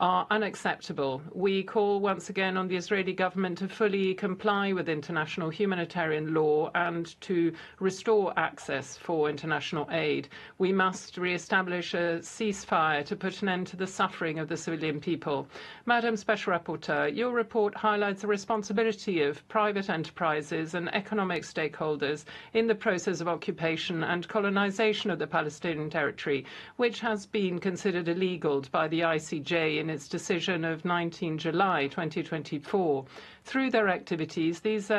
are unacceptable. We call once again on the Israeli government to fully comply with international humanitarian law and to restore access for international aid. We must re-establish a ceasefire to put an end to the suffering of the civilian people. Madam Special Rapporteur, your report highlights the responsibility of private enterprises and economic stakeholders in the process of occupation and colonization of the Palestinian territory, which has been considered illegal by the ICJ in its decision of 19 July 2024. Through their activities, these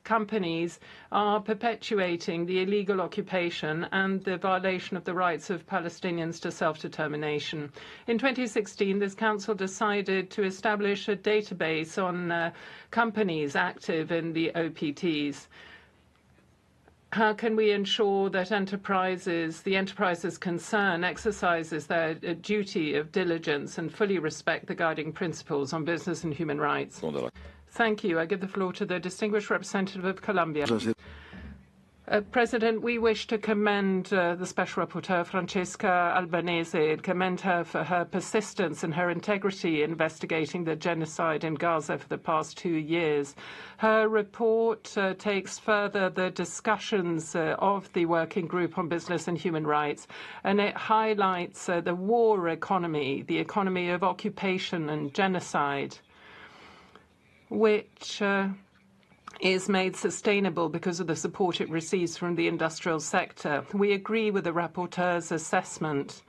companies are perpetuating the illegal occupation and the violation of the rights of Palestinians to self-determination. In 2016, this council decided to establish a database on companies active in the OPTs. How can we ensure that the enterprises concerned exercises their duty of diligence and fully respect the guiding principles on business and human rights? Thank you. I give the floor to the distinguished representative of Colombia. President, we wish to commend the Special Rapporteur, Francesca Albanese, and commend her for her persistence and her integrity in investigating the genocide in Gaza for the past 2 years. Her report takes further the discussions of the Working Group on Business and Human Rights, and it highlights the war economy, the economy of occupation and genocide, which is made sustainable because of the support it receives from the industrial sector. We agree with the rapporteur's assessment.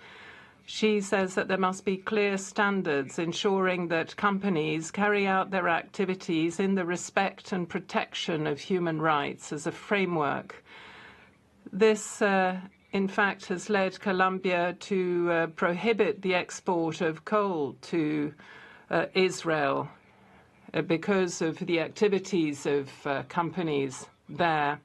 She says that there must be clear standards ensuring that companies carry out their activities in the respect and protection of human rights as a framework. This, in fact, has led Colombia to prohibit the export of coal to Israel because of the activities of companies there.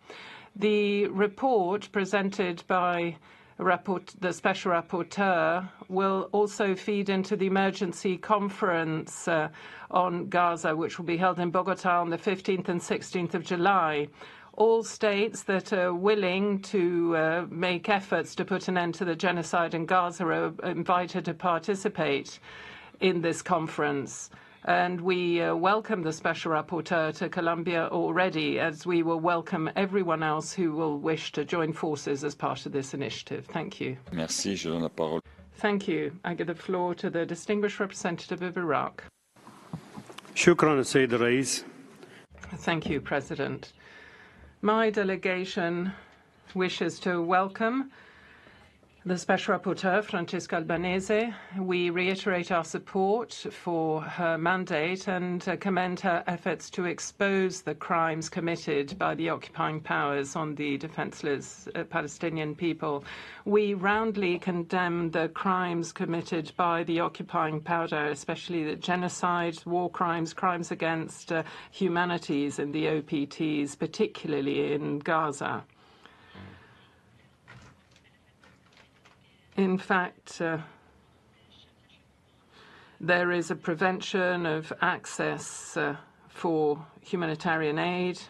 The report presented by the Special Rapporteur will also feed into the emergency conference on Gaza, which will be held in Bogota on the 15th and 16th of July. All states that are willing to make efforts to put an end to the genocide in Gaza are invited to participate in this conference. And we welcome the Special Rapporteur to Colombia already, as we will welcome everyone else who will wish to join forces as part of this initiative. Thank you. Merci. Je donne la parole. Thank you. I give the floor to the distinguished representative of Iraq. Shukran, Sayyid Rais. Thank you, President. My delegation wishes to welcome the Special Rapporteur, Francesca Albanese. We reiterate our support for her mandate and commend her efforts to expose the crimes committed by the occupying powers on the defenseless Palestinian people. We roundly condemn the crimes committed by the occupying power, especially the genocide, war crimes, crimes against humanities in the OPTs, particularly in Gaza. In fact, there is a prevention of access for humanitarian aid,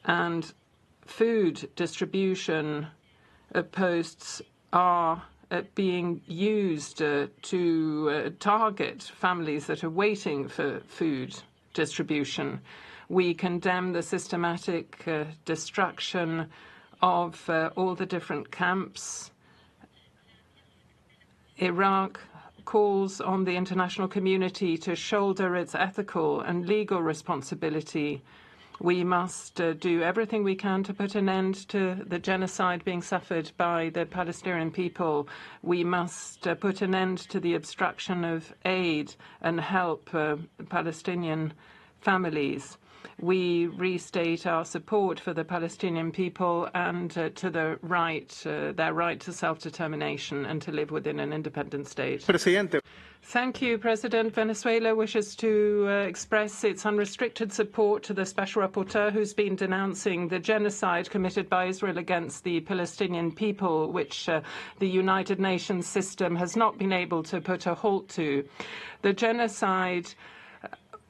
and food distribution posts are being used to target families that are waiting for food distribution. We condemn the systematic destruction of all the different camps. Iraq calls on the international community to shoulder its ethical and legal responsibility. We must do everything we can to put an end to the genocide being suffered by the Palestinian people. We must put an end to the obstruction of aid and help Palestinian families. We restate our support for the Palestinian people and to their right to self-determination and to live within an independent state. Presidente. Thank you, President. Venezuela wishes to express its unrestricted support to the Special Rapporteur, who's been denouncing the genocide committed by Israel against the Palestinian people, which the United Nations system has not been able to put a halt to. The genocide,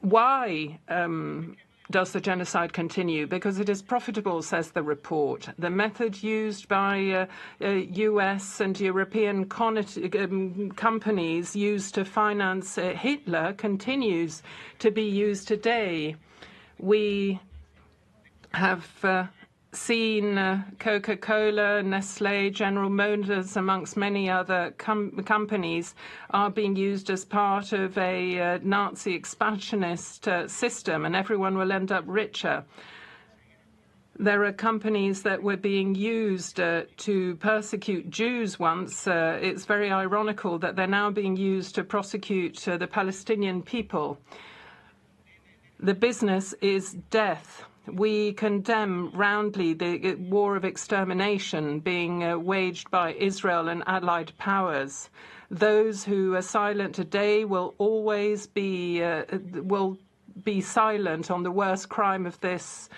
why does the genocide continue? Because it is profitable, says the report. The method used by US and European companies used to finance Hitler continues to be used today. We have seen Coca-Cola, Nestle, General Motors, amongst many other companies, are being used as part of a Nazi expansionist system, and everyone will end up richer. There are companies that were being used to persecute Jews once. It's very ironical that they're now being used to prosecute the Palestinian people. The business is death. We condemn roundly the war of extermination being waged by Israel and allied powers. Those who are silent today will always be silent on the worst crime of this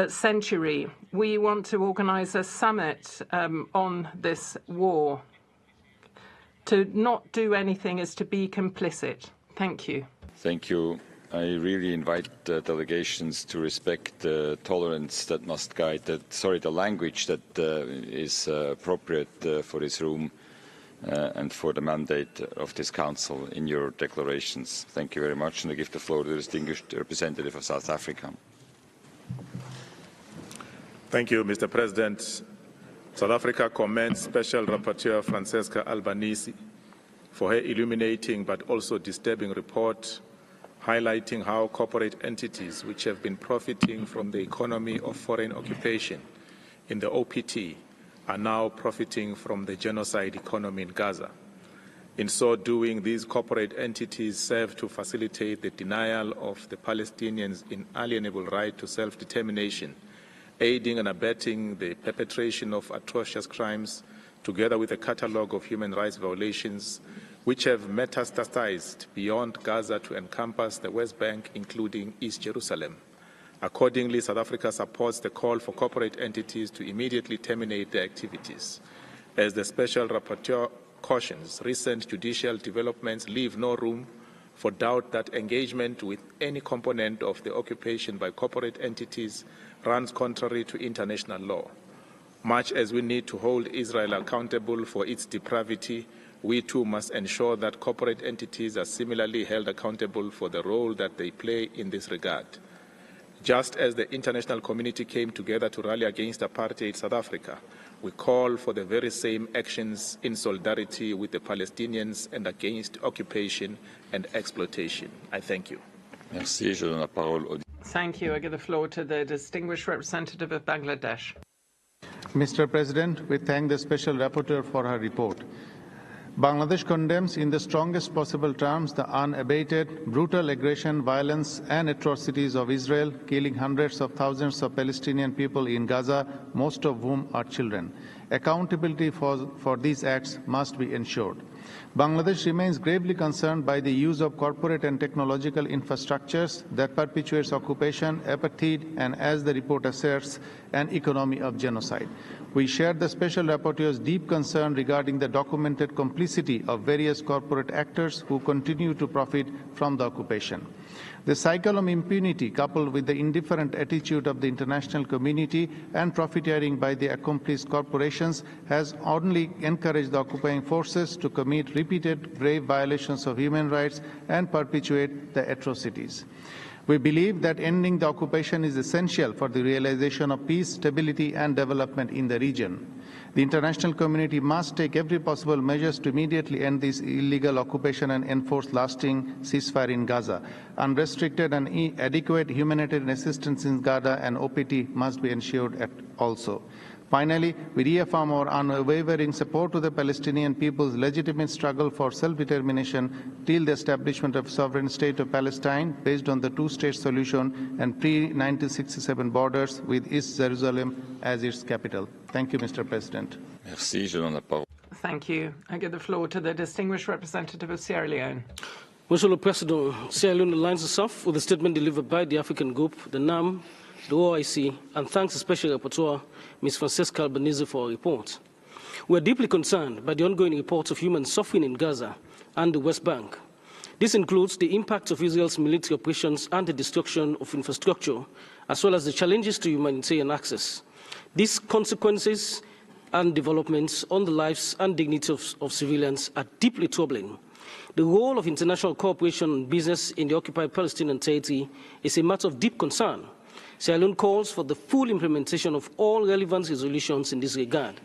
century. We want to organize a summit on this war. To not do anything is to be complicit. Thank you. Thank you. I really invite delegations to respect the tolerance that must guide the language that is appropriate for this room and for the mandate of this Council in your declarations. Thank you very much, and I give the floor to the distinguished representative of South Africa. Thank you, Mr. President. South Africa commends Special Rapporteur Francesca Albanese for her illuminating but also disturbing report, highlighting how corporate entities which have been profiting from the economy of foreign occupation in the OPT are now profiting from the genocide economy in Gaza. In so doing, these corporate entities serve to facilitate the denial of the Palestinians' inalienable right to self-determination, aiding and abetting the perpetration of atrocious crimes, together with a catalogue of human rights violations which have metastasized beyond Gaza to encompass the West Bank, including East Jerusalem. Accordingly, South Africa supports the call for corporate entities to immediately terminate their activities. As the Special Rapporteur cautions, recent judicial developments leave no room for doubt that engagement with any component of the occupation by corporate entities runs contrary to international law. Much as we need to hold Israel accountable for its depravity, we too must ensure that corporate entities are similarly held accountable for the role that they play in this regard. Just as the international community came together to rally against apartheid South Africa, we call for the very same actions in solidarity with the Palestinians and against occupation and exploitation. I thank you. Merci. Je donne la parole. Thank you. I give the floor to the distinguished representative of Bangladesh. Mr. President, we thank the Special Rapporteur for her report. Bangladesh condemns in the strongest possible terms the unabated, brutal aggression, violence and atrocities of Israel, killing hundreds of thousands of Palestinian people in Gaza, most of whom are children. Accountability for these acts must be ensured. Bangladesh remains gravely concerned by the use of corporate and technological infrastructures that perpetuates occupation, apartheid, and, as the report asserts, an economy of genocide. We share the Special Rapporteur's deep concern regarding the documented complicity of various corporate actors who continue to profit from the occupation. The cycle of impunity, coupled with the indifferent attitude of the international community and profiteering by the accomplice corporations, has only encouraged the occupying forces to commit repeated grave violations of human rights and perpetuate the atrocities. We believe that ending the occupation is essential for the realization of peace, stability and development in the region. The international community must take every possible measures to immediately end this illegal occupation and enforce lasting ceasefire in Gaza. Unrestricted and adequate humanitarian assistance in Gaza and OPT must be ensured also. Finally, we reaffirm our unwavering support to the Palestinian people's legitimate struggle for self-determination till the establishment of sovereign state of Palestine based on the two-state solution and pre-1967 borders with East Jerusalem as its capital. Thank you, Mr. President. Merci. Je donne la parole. Thank you. I give the floor to the distinguished representative of Sierra Leone. Monsieur le Président, Sierra Leone aligns itself with the statement delivered by the African Group, the NAM, the OIC, and thanks the Special Rapporteur, Ms. Francesca Albanese, for her report. We are deeply concerned by the ongoing reports of human suffering in Gaza and the West Bank. This includes the impact of Israel's military operations and the destruction of infrastructure, as well as the challenges to humanitarian access. These consequences and developments on the lives and dignity of civilians are deeply troubling. The role of international cooperation and business in the occupied Palestinian territory is a matter of deep concern. Sierra Leone calls for the full implementation of all relevant resolutions in this regard.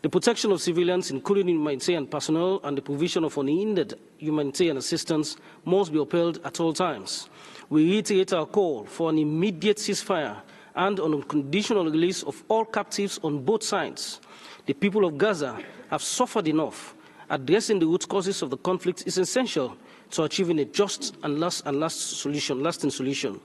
The protection of civilians, including humanitarian personnel, and the provision of unhindered humanitarian assistance must be upheld at all times. We reiterate our call for an immediate ceasefire and on unconditional release of all captives on both sides. The people of Gaza have suffered enough. Addressing the root causes of the conflict is essential to achieving a just and lasting solution.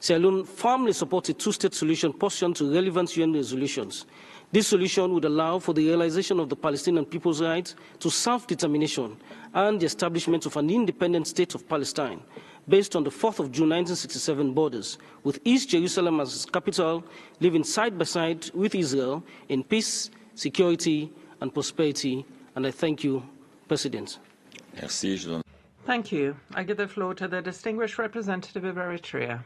Sierra Leone firmly supports a two-state solution pursuant to relevant UN resolutions. This solution would allow for the realization of the Palestinian people's right to self-determination and the establishment of an independent state of Palestine based on the 4th of June 1967 borders, with East Jerusalem as its capital, living side by side with Israel in peace, security, and prosperity. And I thank you, President. Thank you. I give the floor to the distinguished representative of Eritrea.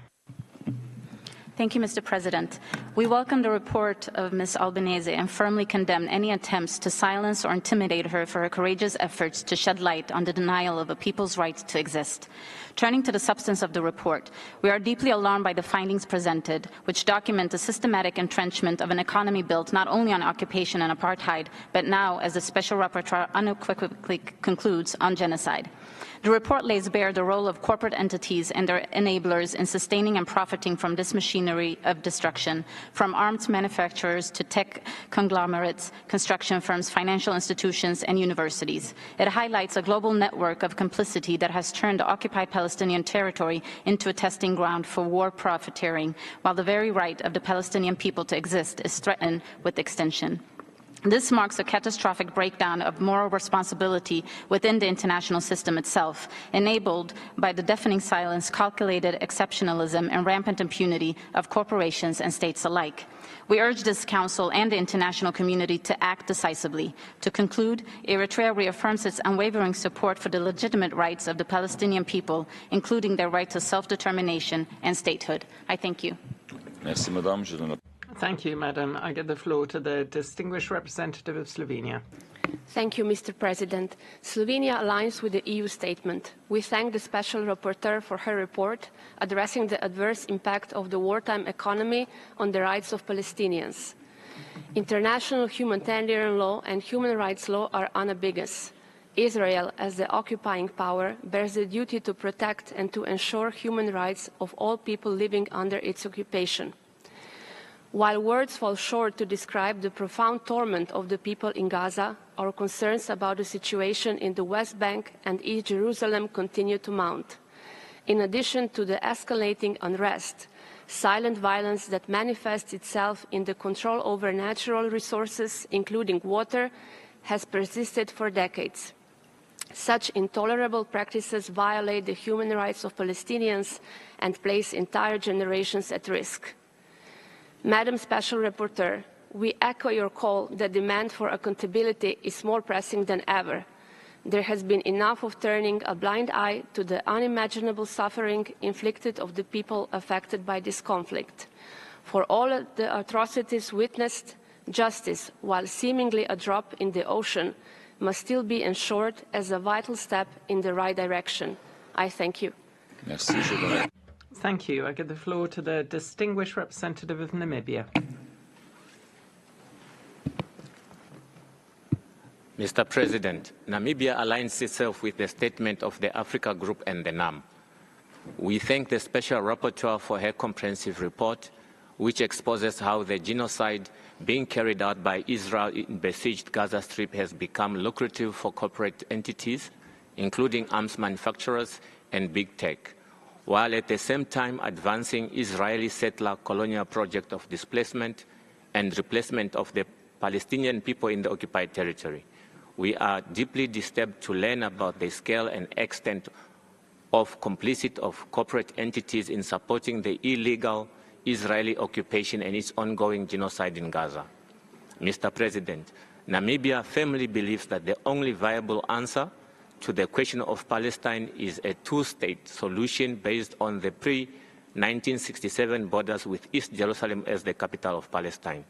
Thank you, Mr. President. We welcome the report of Ms. Albanese and firmly condemn any attempts to silence or intimidate her for her courageous efforts to shed light on the denial of a people's right to exist. Turning to the substance of the report, we are deeply alarmed by the findings presented, which document the systematic entrenchment of an economy built not only on occupation and apartheid, but now, as the Special Rapporteur unequivocally concludes, on genocide. The report lays bare the role of corporate entities and their enablers in sustaining and profiting from this machinery of destruction, from arms manufacturers to tech conglomerates, construction firms, financial institutions, and universities. It highlights a global network of complicity that has turned the occupied Palestinian territory into a testing ground for war profiteering, while the very right of the Palestinian people to exist is threatened with extinction. This marks a catastrophic breakdown of moral responsibility within the international system itself, enabled by the deafening silence, calculated exceptionalism, and rampant impunity of corporations and states alike. We urge this Council and the international community to act decisively. To conclude, Eritrea reaffirms its unwavering support for the legitimate rights of the Palestinian people, including their right to self-determination and statehood. I thank you. Merci, Madame. Thank you, Madam. I give the floor to the distinguished representative of Slovenia. Thank you, Mr. President. Slovenia aligns with the EU statement. We thank the Special Rapporteur for her report addressing the adverse impact of the wartime economy on the rights of Palestinians. International humanitarian law and human rights law are unambiguous. Israel, as the occupying power, bears the duty to protect and to ensure human rights of all people living under its occupation. While words fall short to describe the profound torment of the people in Gaza, our concerns about the situation in the West Bank and East Jerusalem continue to mount. In addition to the escalating unrest, silent violence that manifests itself in the control over natural resources, including water, has persisted for decades. Such intolerable practices violate the human rights of Palestinians and place entire generations at risk. Madam Special Rapporteur, we echo your call that demand for accountability is more pressing than ever. There has been enough of turning a blind eye to the unimaginable suffering inflicted on the people affected by this conflict. For all the atrocities witnessed, justice, while seemingly a drop in the ocean, must still be ensured as a vital step in the right direction. I thank you. Merci, Thank you. I give the floor to the distinguished representative of Namibia. Mr. President, Namibia aligns itself with the statement of the Africa Group and the NAM. We thank the Special Rapporteur for her comprehensive report, which exposes how the genocide being carried out by Israel in besieged Gaza Strip has become lucrative for corporate entities, including arms manufacturers and big tech, while at the same time advancing Israeli settler colonial project of displacement and replacement of the Palestinian people in the occupied territory. We are deeply disturbed to learn about the scale and extent of complicity of corporate entities in supporting the illegal Israeli occupation and its ongoing genocide in Gaza. Mr. President, Namibia firmly believes that the only viable answer to the question of Palestine is a two-state solution based on the pre-1967 borders with East Jerusalem as the capital of Palestine.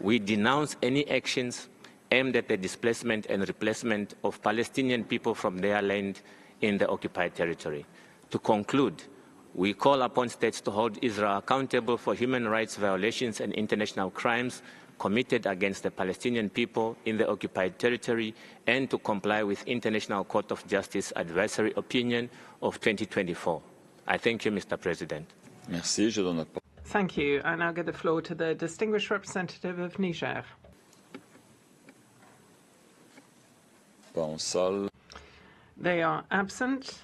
We denounce any actions aimed at the displacement and replacement of Palestinian people from their land in the occupied territory. To conclude, we call upon states to hold Israel accountable for human rights violations and international crimes committed against the Palestinian people in the occupied territory and to comply with International Court of Justice Advisory Opinion of 2024. I thank you, Mr. President. Merci. Thank you. I now give the floor to the distinguished representative of Niger. They are absent,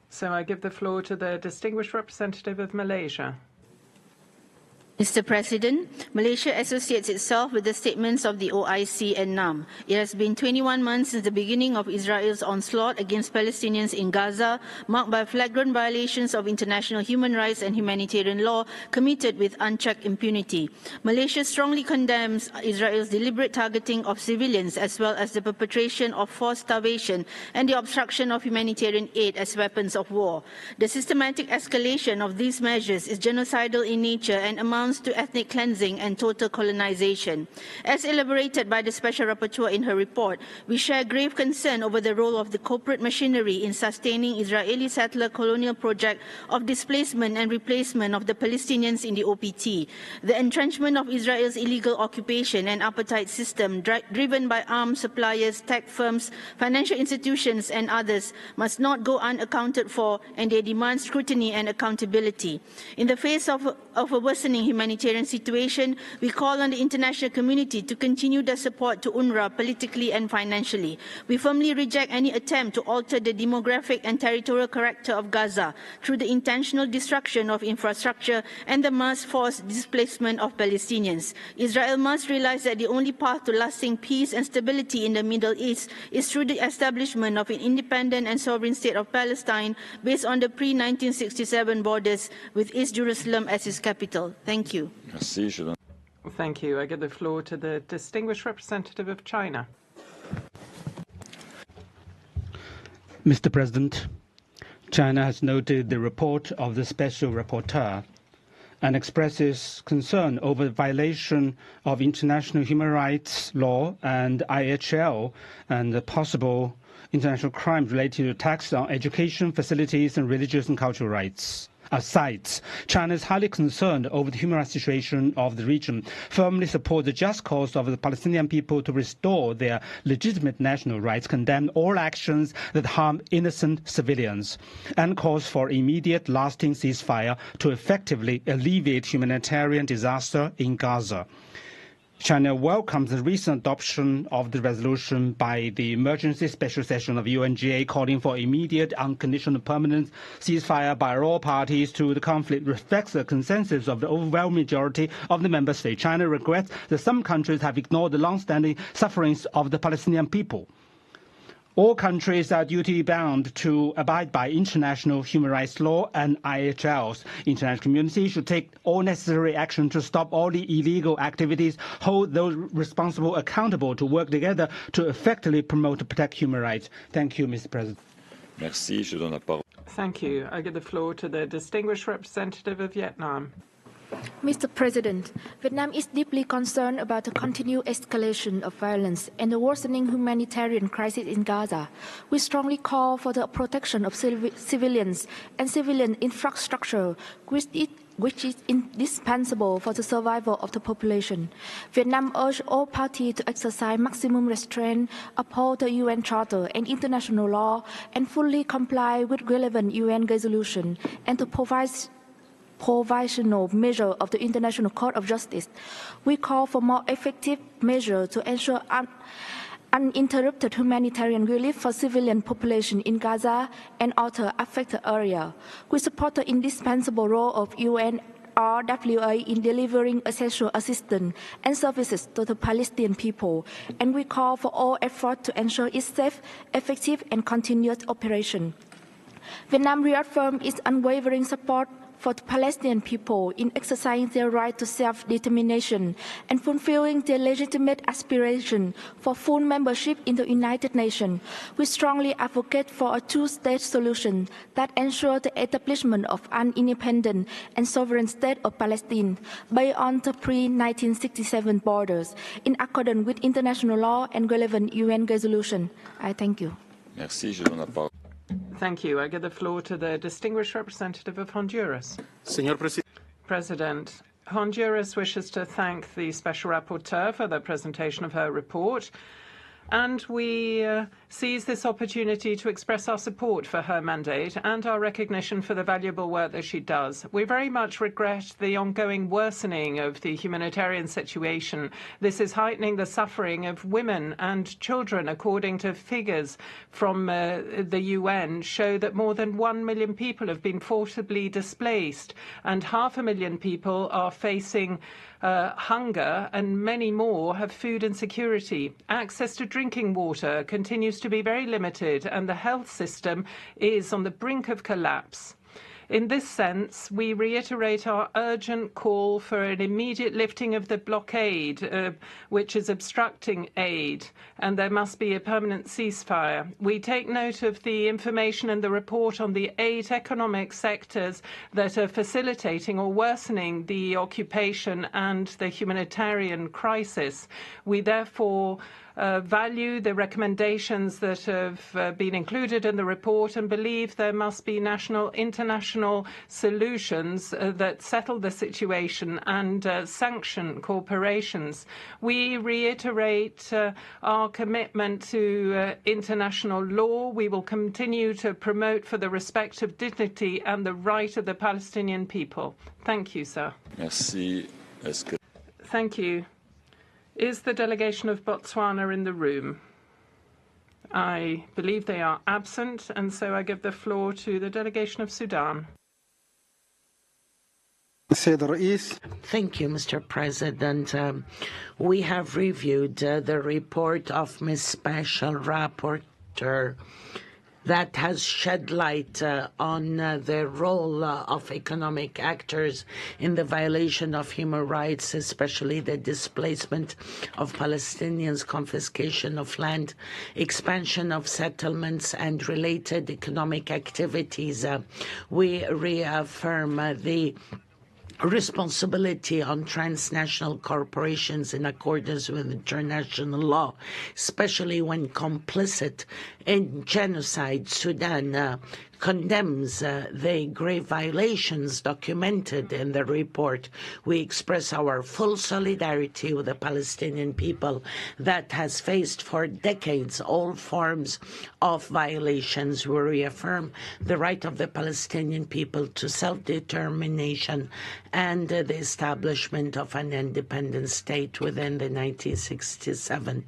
so I give the floor to the distinguished representative of Malaysia. Mr. President, Malaysia associates itself with the statements of the OIC and NAM. It has been 21 months since the beginning of Israel's onslaught against Palestinians in Gaza, marked by flagrant violations of international human rights and humanitarian law committed with unchecked impunity. Malaysia strongly condemns Israel's deliberate targeting of civilians, as well as the perpetration of forced starvation and the obstruction of humanitarian aid as weapons of war. The systematic escalation of these measures is genocidal in nature and amounts to ethnic cleansing and total colonization. As elaborated by the Special Rapporteur in her report, we share grave concern over the role of the corporate machinery in sustaining Israeli settler colonial project of displacement and replacement of the Palestinians in the OPT. The entrenchment of Israel's illegal occupation and apartheid system, driven by arms suppliers, tech firms, financial institutions, and others, must not go unaccounted for, and they demand scrutiny and accountability. In the face of a worsening humanitarian situation, we call on the international community to continue their support to UNRWA politically and financially. We firmly reject any attempt to alter the demographic and territorial character of Gaza through the intentional destruction of infrastructure and the mass forced displacement of Palestinians. Israel must realize that the only path to lasting peace and stability in the Middle East is through the establishment of an independent and sovereign state of Palestine based on the pre-1967 borders with East Jerusalem as its capital. Thank you. Thank you. I give the floor to the distinguished representative of China. Mr. President, China has noted the report of the Special Rapporteur and expresses concern over the violation of international human rights law and IHL and the possible international crimes related to attacks on education, facilities, and religious and cultural rights. Sites. China is highly concerned over the human rights situation of the region, firmly supports the just cause of the Palestinian people to restore their legitimate national rights, condemn all actions that harm innocent civilians, and calls for immediate lasting ceasefire to effectively alleviate humanitarian disaster in Gaza. China welcomes the recent adoption of the resolution by the Emergency Special Session of UNGA calling for immediate, unconditional, permanent ceasefire by all parties to the conflict reflects the consensus of the overwhelming majority of the member states. China regrets that some countries have ignored the long-standing sufferings of the Palestinian people. All countries are duty-bound to abide by international human rights law and IHLs. International community should take all necessary action to stop all the illegal activities, hold those responsible accountable to work together to effectively promote and protect human rights. Thank you, Mr. President. Merci. Je donne la parole. Thank you. I give the floor to the distinguished representative of Vietnam. Mr. President, Vietnam is deeply concerned about the continued escalation of violence and the worsening humanitarian crisis in Gaza. We strongly call for the protection of civilians and civilian infrastructure, which is indispensable for the survival of the population. Vietnam urges all parties to exercise maximum restraint, uphold the UN Charter and international law, and fully comply with relevant UN resolutions, and to provide provisional measure of the International Court of Justice. We call for more effective measures to ensure uninterrupted humanitarian relief for civilian population in Gaza and other affected areas. We support the indispensable role of UNRWA in delivering essential assistance and services to the Palestinian people, and we call for all efforts to ensure its safe, effective, and continuous operation. Vietnam reaffirms its unwavering support for the Palestinian people in exercising their right to self-determination and fulfilling their legitimate aspiration for full membership in the United Nations. We strongly advocate for a two-state solution that ensures the establishment of an independent and sovereign state of Palestine based on the pre-1967 borders, in accordance with international law and relevant UN resolution. I thank you. Merci. Je donne la parole. Thank you. I give the floor to the distinguished representative of Honduras. President, Honduras wishes to thank the Special Rapporteur for the presentation of her report. And we seize this opportunity to express our support for her mandate and our recognition for the valuable work that she does. We very much regret the ongoing worsening of the humanitarian situation. This is heightening the suffering of women and children, according to figures from the UN, show that more than 1 million people have been forcibly displaced, and 500,000 people are facing hunger, and many more have food insecurity. Access to drinking water continues to be very limited, and the health system is on the brink of collapse. In this sense, we reiterate our urgent call for an immediate lifting of the blockade, which is obstructing aid, and there must be a permanent ceasefire. We take note of the information in the report on the 8 economic sectors that are facilitating or worsening the occupation and the humanitarian crisis. We therefore value the recommendations that have been included in the report and believe there must be national, international solutions that settle the situation and sanction corporations. We reiterate our commitment to international law. We will continue to promote for the respect of dignity and the right of the Palestinian people. Thank you, sir. Merci. Thank you. Is the delegation of Botswana in the room? I believe they are absent, and so I give the floor to the delegation of Sudan. Thank you, Mr. President. We have reviewed the report of Ms. Special Rapporteur that has shed light on the role of economic actors in the violation of human rights, especially the displacement of Palestinians, confiscation of land, expansion of settlements, and related economic activities. We reaffirm the responsibility on transnational corporations in accordance with international law, especially when complicit in genocide. Sudan condemns the grave violations documented in the report. We express our full solidarity with the Palestinian people that has faced for decades all forms of violations. We reaffirm the right of the Palestinian people to self-determination and the establishment of an independent state within the 1967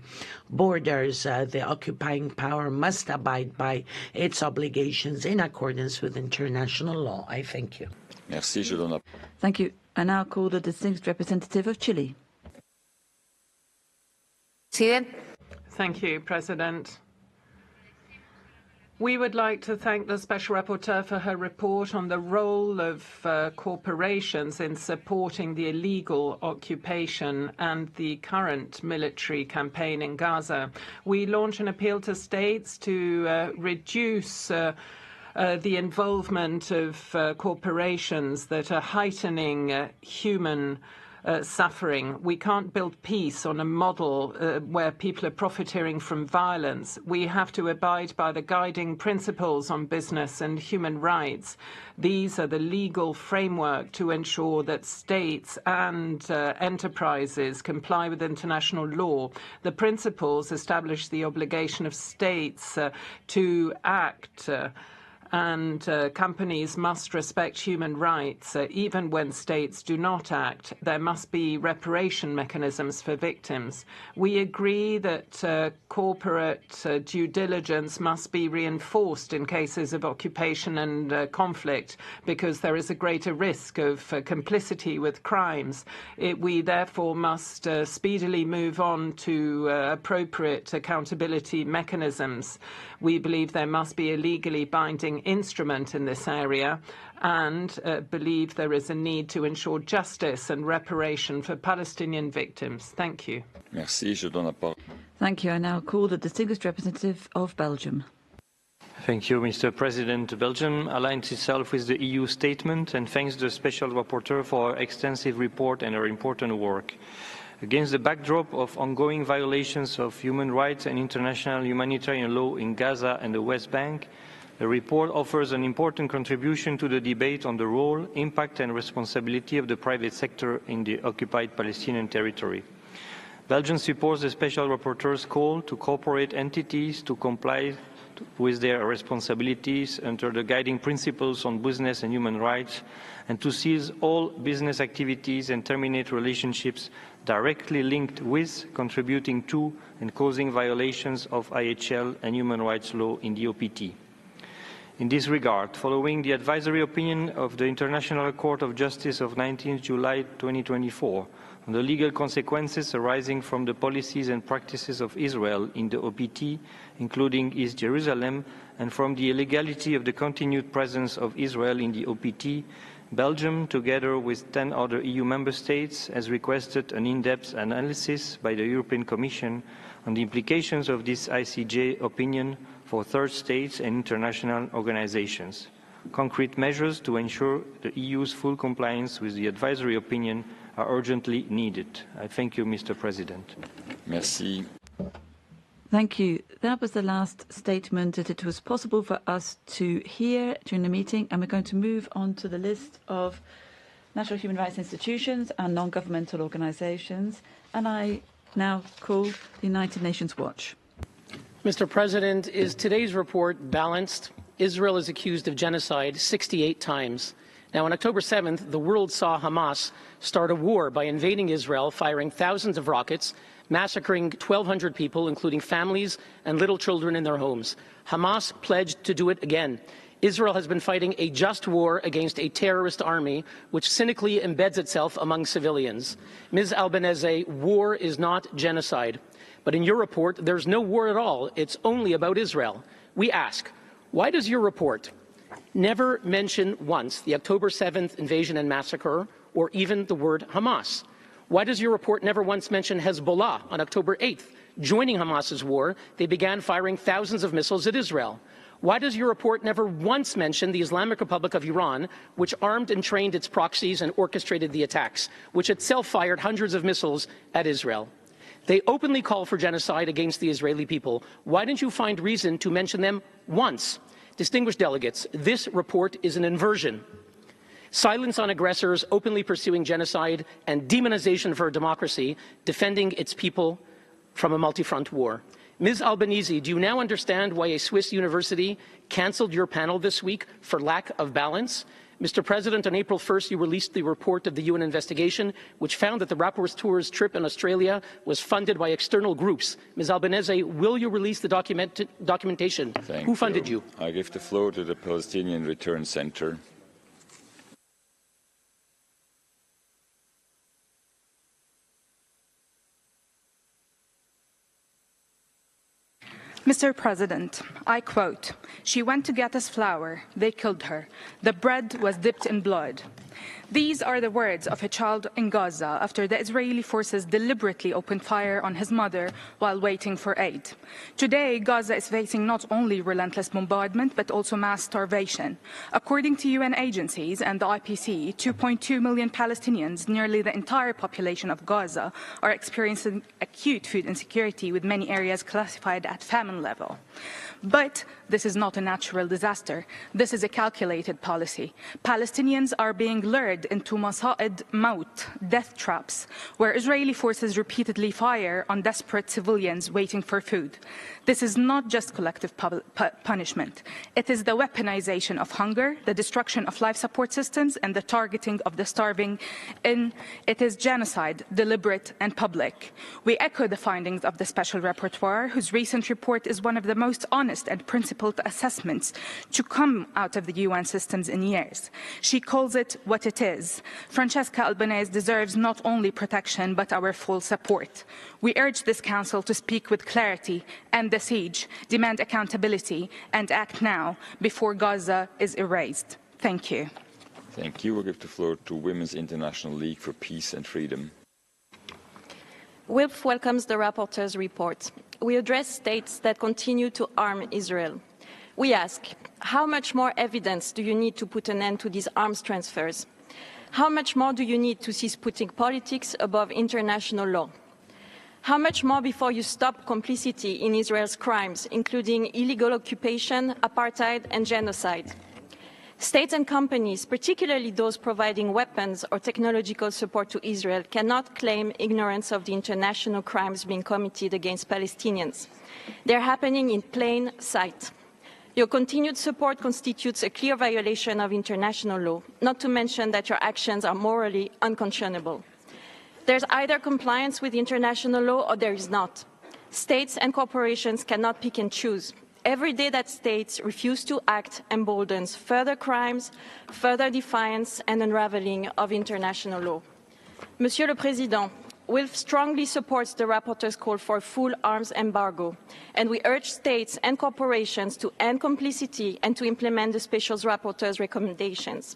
borders. The occupying power must abide by its obligations in accordance with international law. I thank you. Merci, Thank you. I now call the distinguished representative of Chile. Thank you, President. We would like to thank the Special Rapporteur for her report on the role of corporations in supporting the illegal occupation and the current military campaign in Gaza. We launch an appeal to states to reduce the involvement of corporations that are heightening human suffering. We can't build peace on a model where people are profiteering from violence. We have to abide by the guiding principles on business and human rights. These are the legal framework to ensure that states and enterprises comply with international law. The principles establish the obligation of states to act and companies must respect human rights. Even when states do not act, there must be reparation mechanisms for victims. We agree that corporate due diligence must be reinforced in cases of occupation and conflict because there is a greater risk of complicity with crimes. We therefore must speedily move on to appropriate accountability mechanisms. We believe there must be a legally binding instrument in this area and believe there is a need to ensure justice and reparation for Palestinian victims. Thank you. Merci. Thank you. I now call the distinguished representative of Belgium. Thank you, Mr. President. Belgium aligns itself with the EU statement and thanks the Special Rapporteur for her extensive report and her important work. Against the backdrop of ongoing violations of human rights and international humanitarian law in Gaza and the West Bank, the report offers an important contribution to the debate on the role, impact and responsibility of the private sector in the occupied Palestinian territory. Belgium supports the Special Rapporteur's call to corporate entities to comply with their responsibilities under the guiding principles on business and human rights, and to cease all business activities and terminate relationships directly linked with, contributing to, and causing violations of IHL and human rights law in the OPT. In this regard, following the advisory opinion of the International Court of Justice of 19 July 2024 on the legal consequences arising from the policies and practices of Israel in the OPT, including East Jerusalem, and from the illegality of the continued presence of Israel in the OPT, Belgium, together with 10 other EU member states, has requested an in-depth analysis by the European Commission on the implications of this ICJ opinion for third states and international organizations. Concrete measures to ensure the EU's full compliance with the advisory opinion are urgently needed. I thank you, Mr. President. Merci. Thank you. That was the last statement that it was possible for us to hear during the meeting, and we're going to move on to the list of national human rights institutions and non-governmental organizations. And I now call the United Nations Watch. Mr. President, is today's report balanced? Israel is accused of genocide 68 times. Now, on October 7th, the world saw Hamas start a war by invading Israel, firing thousands of rockets, massacring 1,200 people, including families and little children in their homes. Hamas pledged to do it again. Israel has been fighting a just war against a terrorist army, which cynically embeds itself among civilians. Ms. Albanese, war is not genocide. But in your report, there's no war at all. It's only about Israel. We ask, why does your report never mention once the October 7th invasion and massacre, or even the word Hamas? Why does your report never once mention Hezbollah on October 8th? Joining Hamas's war, they began firing thousands of missiles at Israel. Why does your report never once mention the Islamic Republic of Iran, which armed and trained its proxies and orchestrated the attacks, which itself fired hundreds of missiles at Israel? They openly call for genocide against the Israeli people. Why didn't you find reason to mention them once? Distinguished delegates, this report is an inversion. Silence on aggressors, openly pursuing genocide, and demonization for democracy, defending its people from a multi-front war. Ms. Albanese, do you now understand why a Swiss university cancelled your panel this week for lack of balance? Mr. President, on April 1st, you released the report of the UN investigation, which found that the rapporteur's trip in Australia was funded by external groups. Ms. Albanese, will you release the documentation? Who funded you? I give the floor to the Palestinian Return Center. Mr. President, I quote, "She went to get us flour. They killed her. The bread was dipped in blood." These are the words of a child in Gaza after the Israeli forces deliberately opened fire on his mother while waiting for aid. Today, Gaza is facing not only relentless bombardment, but also mass starvation. According to UN agencies and the IPC, 2.2 million Palestinians, nearly the entire population of Gaza, are experiencing acute food insecurity, with many areas classified at famine level. But this is not a natural disaster. This is a calculated policy. Palestinians are being lured into Masa'id Maut, death traps, where Israeli forces repeatedly fire on desperate civilians waiting for food. This is not just collective punishment. It is the weaponization of hunger, the destruction of life support systems, and the targeting of the starving. It is genocide, deliberate and public. We echo the findings of the Special Rapporteur, whose recent report is one of the most honest and principled assessments to come out of the UN systems in years. She calls it what it is. Francesca Albanese deserves not only protection, but our full support. We urge this Council to speak with clarity and the siege, demand accountability, and act now before Gaza is erased. Thank you. Thank you. We'll give the floor to Women's International League for Peace and Freedom. WILF welcomes the rapporteur's report. We address states that continue to arm Israel. We ask, how much more evidence do you need to put an end to these arms transfers? How much more do you need to cease putting politics above international law? How much more before you stop complicity in Israel's crimes, including illegal occupation, apartheid, and genocide? States and companies, particularly those providing weapons or technological support to Israel, cannot claim ignorance of the international crimes being committed against Palestinians. They are happening in plain sight. Your continued support constitutes a clear violation of international law, not to mention that your actions are morally unconscionable. There's either compliance with international law or there is not. States and corporations cannot pick and choose. Every day that states refuse to act emboldens further crimes, further defiance and unraveling of international law. Monsieur le Président, WILF strongly supports the rapporteur's call for a full arms embargo, and we urge states and corporations to end complicity and to implement the Special Rapporteur's recommendations.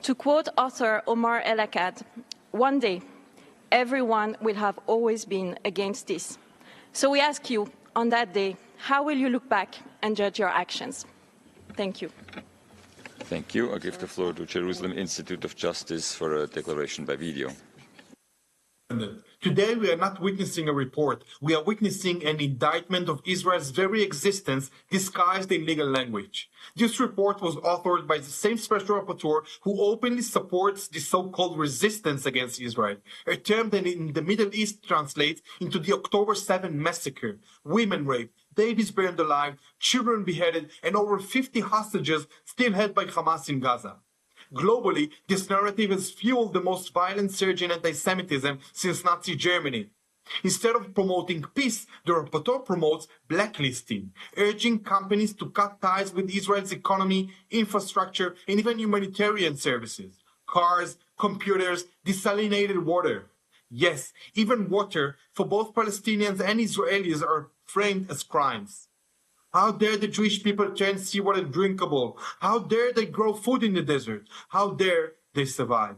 To quote author Omar El-Akkad, one day, everyone will have always been against this. So we ask you, on that day, how will you look back and judge your actions? Thank you. Thank you. I give the floor to Jerusalem Institute of Justice for a declaration by video. Today, we are not witnessing a report. We are witnessing an indictment of Israel's very existence disguised in legal language. This report was authored by the same special rapporteur who openly supports the so-called resistance against Israel, a term that in the Middle East translates into the October 7 massacre, women raped, babies burned alive, children beheaded, and over 50 hostages still held by Hamas in Gaza. Globally, this narrative has fueled the most violent surge in anti-Semitism since Nazi Germany. Instead of promoting peace, the rapporteur promotes blacklisting, urging companies to cut ties with Israel's economy, infrastructure, and even humanitarian services. Cars, computers, desalinated water. Yes, even water for both Palestinians and Israelis are framed as crimes. How dare the Jewish people turn seawater drinkable? How dare they grow food in the desert? How dare they survive?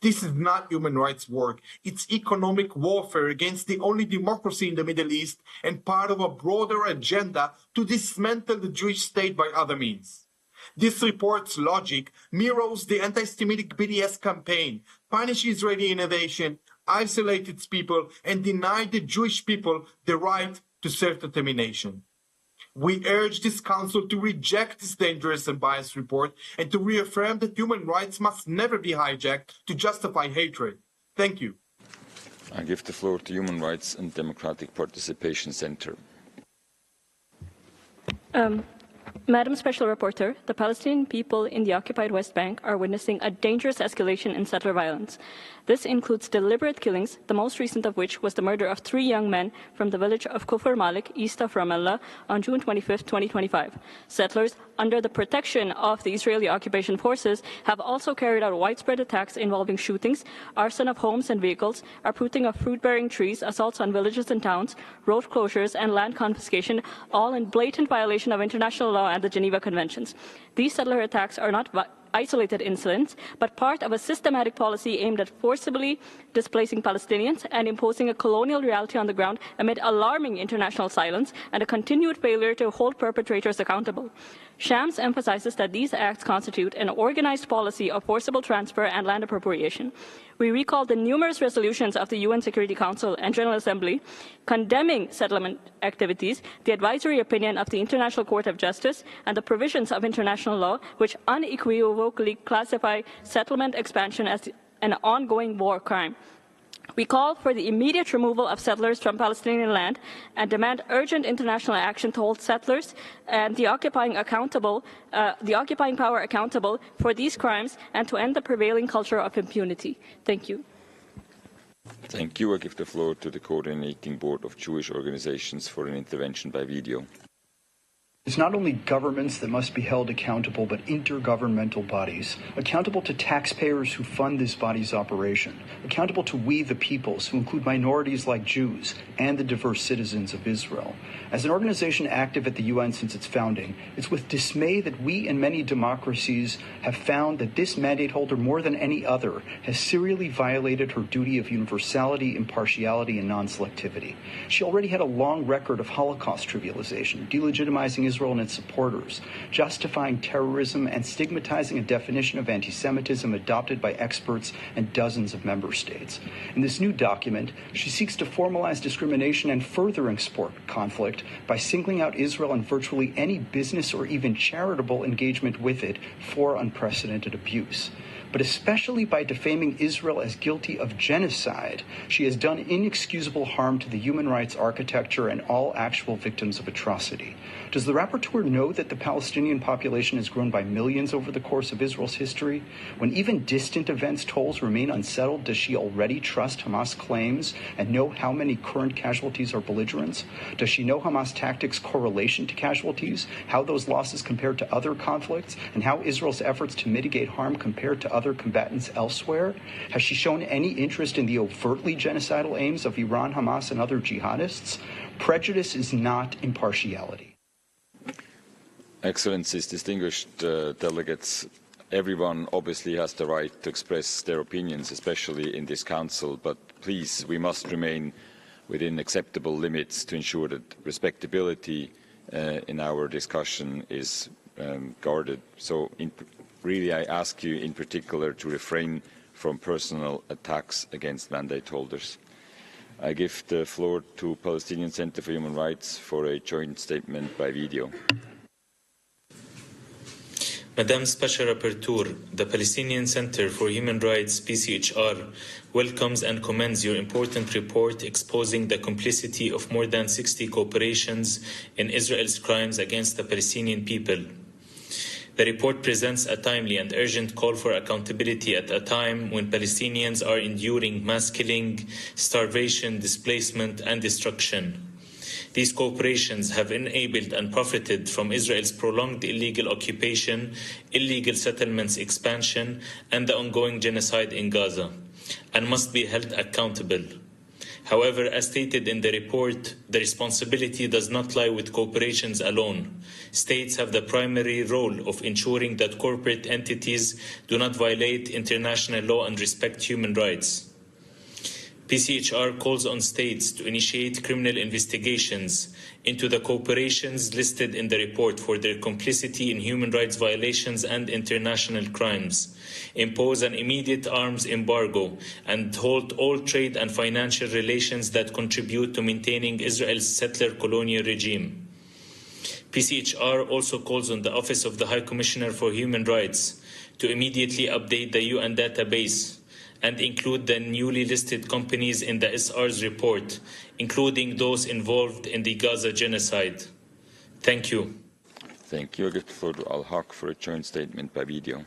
This is not human rights work. It's economic warfare against the only democracy in the Middle East and part of a broader agenda to dismantle the Jewish state by other means. This report's logic mirrors the anti-Semitic BDS campaign, punish Israeli innovation, isolate its people, and deny the Jewish people the right to self-determination. We urge this Council to reject this dangerous and biased report and to reaffirm that human rights must never be hijacked to justify hatred. Thank you. I give the floor to Human Rights and Democratic Participation Center. Madam Special Rapporteur, the Palestinian people in the occupied West Bank are witnessing a dangerous escalation in settler violence. This includes deliberate killings, the most recent of which was the murder of 3 young men from the village of Kufr Malik, east of Ramallah, on June 25, 2025. Settlers, under the protection of the Israeli occupation forces, have also carried out widespread attacks involving shootings, arson of homes and vehicles, uprooting of fruit-bearing trees, assaults on villages and towns, road closures, and land confiscation, all in blatant violation of international law and the Geneva Conventions. These settler attacks are not isolated incidents, but part of a systematic policy aimed at forcibly displacing Palestinians and imposing a colonial reality on the ground amid alarming international silence and a continued failure to hold perpetrators accountable. Shams emphasizes that these acts constitute an organized policy of forcible transfer and land appropriation. We recall the numerous resolutions of the UN Security Council and General Assembly condemning settlement activities, the advisory opinion of the International Court of Justice, and the provisions of international law, which unequivocally classify settlement expansion as an ongoing war crime. We call for the immediate removal of settlers from Palestinian land and demand urgent international action to hold settlers and the occupying power accountable for these crimes and to end the prevailing culture of impunity. Thank you. Thank you. I give the floor to the Coordinating Board of Jewish Organizations for an intervention by video. It's not only governments that must be held accountable, but intergovernmental bodies, accountable to taxpayers who fund this body's operation, accountable to we the peoples, who include minorities like Jews, and the diverse citizens of Israel. As an organization active at the UN since its founding, it's with dismay that we and many democracies have found that this mandate holder, more than any other, has serially violated her duty of universality, impartiality, and non-selectivity. She already had a long record of Holocaust trivialization, delegitimizing Israel and its supporters, justifying terrorism and stigmatizing a definition of anti-Semitism adopted by experts and dozens of member states. In this new document, she seeks to formalize discrimination and further export conflict by singling out Israel and virtually any business or even charitable engagement with it for unprecedented abuse. But especially by defaming Israel as guilty of genocide, she has done inexcusable harm to the human rights architecture and all actual victims of atrocity. Does the rapporteur know that the Palestinian population has grown by millions over the course of Israel's history? When even distant events tolls remain unsettled, does she already trust Hamas claims and know how many current casualties are belligerents? Does she know Hamas tactics' correlation to casualties, how those losses compare to other conflicts, and how Israel's efforts to mitigate harm compare to other combatants elsewhere? Has she shown any interest in the overtly genocidal aims of Iran, Hamas, and other jihadists? Prejudice is not impartiality. Excellencies, distinguished delegates, everyone obviously has the right to express their opinions, especially in this Council, but please, we must remain within acceptable limits to ensure that respectability in our discussion is guarded. So really, I ask you in particular to refrain from personal attacks against mandate holders. I give the floor to Palestinian Center for Human Rights for a joint statement by video. Madam Special Rapporteur, the Palestinian Center for Human Rights, PCHR, welcomes and commends your important report exposing the complicity of more than 60 corporations in Israel's crimes against the Palestinian people. The report presents a timely and urgent call for accountability at a time when Palestinians are enduring mass killing, starvation, displacement, and destruction. These corporations have enabled and profited from Israel's prolonged illegal occupation, illegal settlements expansion, and the ongoing genocide in Gaza, and must be held accountable. However, as stated in the report, the responsibility does not lie with corporations alone. States have the primary role of ensuring that corporate entities do not violate international law and respect human rights. PCHR calls on states to initiate criminal investigations into the corporations listed in the report for their complicity in human rights violations and international crimes, impose an immediate arms embargo, and halt all trade and financial relations that contribute to maintaining Israel's settler colonial regime. PCHR also calls on the Office of the High Commissioner for Human Rights to immediately update the UN database and include the newly listed companies in the SR's report, including those involved in the Gaza genocide. Thank you. Thank you. I give the floor to Al-Haq for a joint statement by video.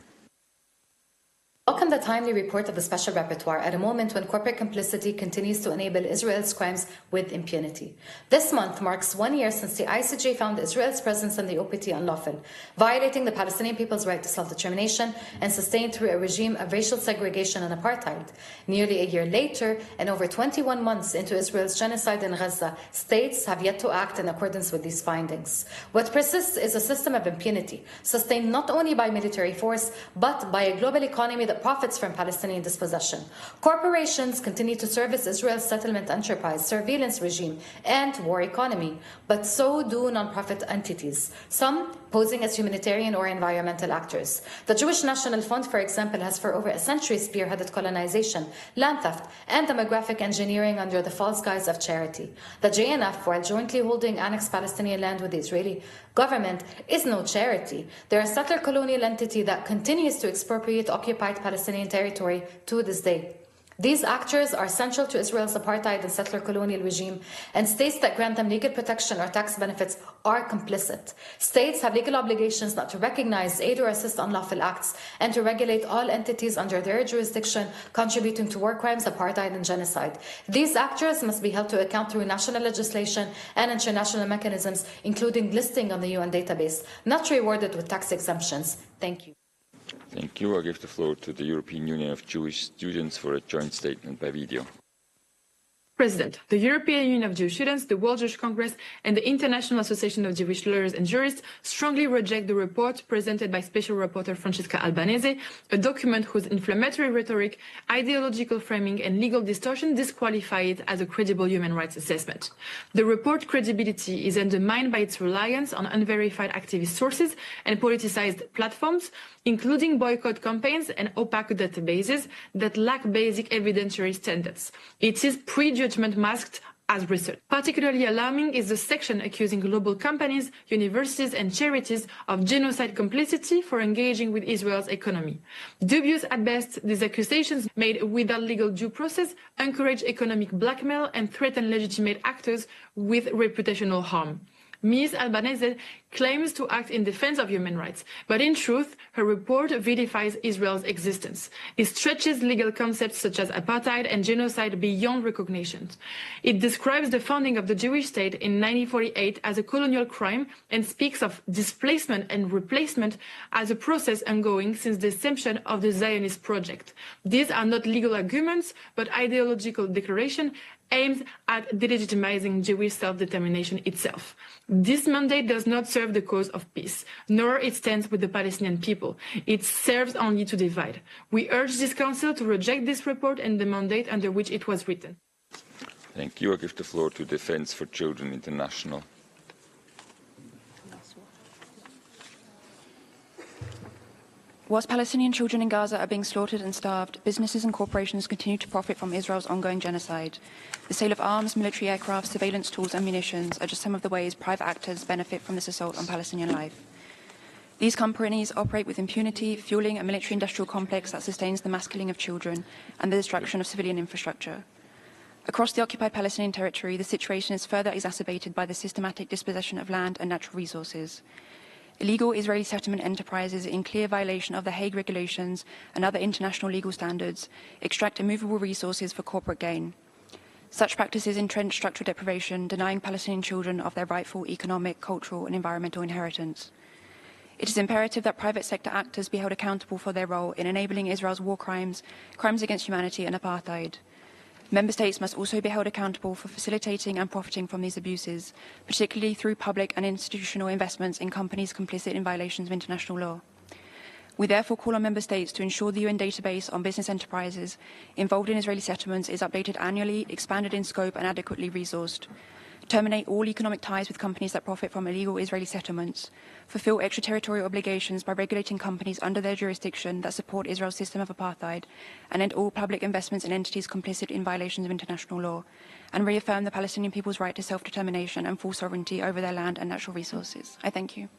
Welcome the timely report of the Special Rapporteur at a moment when corporate complicity continues to enable Israel's crimes with impunity. This month marks 1 year since the ICJ found Israel's presence in the OPT unlawful, violating the Palestinian people's right to self-determination and sustained through a regime of racial segregation and apartheid. Nearly a year later, and over 21 months into Israel's genocide in Gaza, states have yet to act in accordance with these findings. What persists is a system of impunity, sustained not only by military force, but by a global economy that profits from Palestinian dispossession. Corporations continue to service Israel's settlement enterprise, surveillance regime, and war economy, but so do non-profit entities, some posing as humanitarian or environmental actors. The Jewish National Fund, for example, has for over a century spearheaded colonization, land theft, and demographic engineering under the false guise of charity. The JNF, while jointly holding annexed Palestinian land with the Israeli government, is no charity. They're a settler colonial entity that continues to expropriate occupied Palestinian territory to this day. These actors are central to Israel's apartheid and settler colonial regime, and states that grant them legal protection or tax benefits are complicit. States have legal obligations not to recognize, aid or assist unlawful acts, and to regulate all entities under their jurisdiction contributing to war crimes, apartheid, and genocide. These actors must be held to account through national legislation and international mechanisms, including listing on the UN database, not rewarded with tax exemptions. Thank you. Thank you. I give the floor to the European Union of Jewish Students for a joint statement by video. President, the European Union of Jewish Students, the World Jewish Congress, and the International Association of Jewish Lawyers and Jurists strongly reject the report presented by Special Rapporteur Francesca Albanese, a document whose inflammatory rhetoric, ideological framing, and legal distortion disqualify it as a credible human rights assessment. The report credibility is undermined by its reliance on unverified activist sources and politicized platforms, including boycott campaigns and opaque databases that lack basic evidentiary standards. It is prejudgment masked as research. Particularly alarming is the section accusing global companies, universities, and charities of genocide complicity for engaging with Israel's economy. Dubious at best, these accusations, made without legal due process, encourage economic blackmail and threaten legitimate actors with reputational harm. Ms. Albanese claims to act in defense of human rights, but in truth, her report vilifies Israel's existence. It stretches legal concepts such as apartheid and genocide beyond recognition. It describes the founding of the Jewish state in 1948 as a colonial crime and speaks of displacement and replacement as a process ongoing since the inception of the Zionist project. These are not legal arguments, but ideological declarations aimed at delegitimizing Jewish self-determination itself. This mandate does not serve the cause of peace, nor it stands with the Palestinian people. It serves only to divide. We urge this Council to reject this report and the mandate under which it was written. Thank you. I give the floor to Defence for Children International. Whilst Palestinian children in Gaza are being slaughtered and starved, businesses and corporations continue to profit from Israel's ongoing genocide. The sale of arms, military aircraft, surveillance tools and munitions are just some of the ways private actors benefit from this assault on Palestinian life. These companies operate with impunity, fueling a military-industrial complex that sustains the mass killing of children and the destruction of civilian infrastructure. Across the occupied Palestinian territory, the situation is further exacerbated by the systematic dispossession of land and natural resources. Illegal Israeli settlement enterprises, in clear violation of the Hague regulations and other international legal standards, extract immovable resources for corporate gain. Such practices entrench structural deprivation, denying Palestinian children of their rightful economic, cultural and environmental inheritance. It is imperative that private sector actors be held accountable for their role in enabling Israel's war crimes, crimes against humanity and apartheid. Member States must also be held accountable for facilitating and profiting from these abuses, particularly through public and institutional investments in companies complicit in violations of international law. We therefore call on Member States to ensure the UN database on business enterprises involved in Israeli settlements is updated annually, expanded in scope and adequately resourced. Terminate all economic ties with companies that profit from illegal Israeli settlements. Fulfill extraterritorial obligations by regulating companies under their jurisdiction that support Israel's system of apartheid, and end all public investments in entities complicit in violations of international law, and reaffirm the Palestinian people's right to self-determination and full sovereignty over their land and natural resources. I thank you.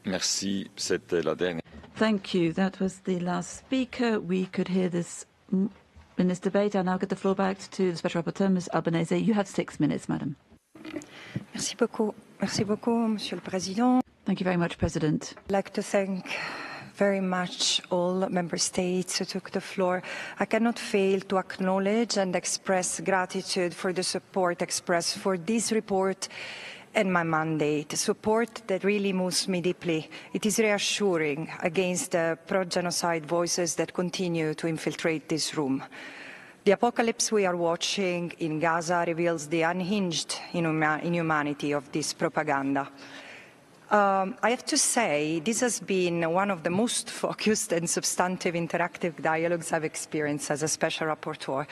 Merci. C'était la dernière. Thank you. That was the last speaker. We could hear this in this debate. I now get the floor back to the Special Rapporteur, Ms. Albanese. You have 6 minutes, Madam. Merci beaucoup. Merci beaucoup, Monsieur le Président. Thank you very much, President. I'd like to thank very much all member states who took the floor. I cannot fail to acknowledge and express gratitude for the support expressed for this report and my mandate, support that really moves me deeply. It is reassuring against the pro-genocide voices that continue to infiltrate this room. The apocalypse we are watching in Gaza reveals the unhinged inhumanity of this propaganda. I have to say, this has been one of the most focused and substantive interactive dialogues I've experienced as a Special Rapporteur.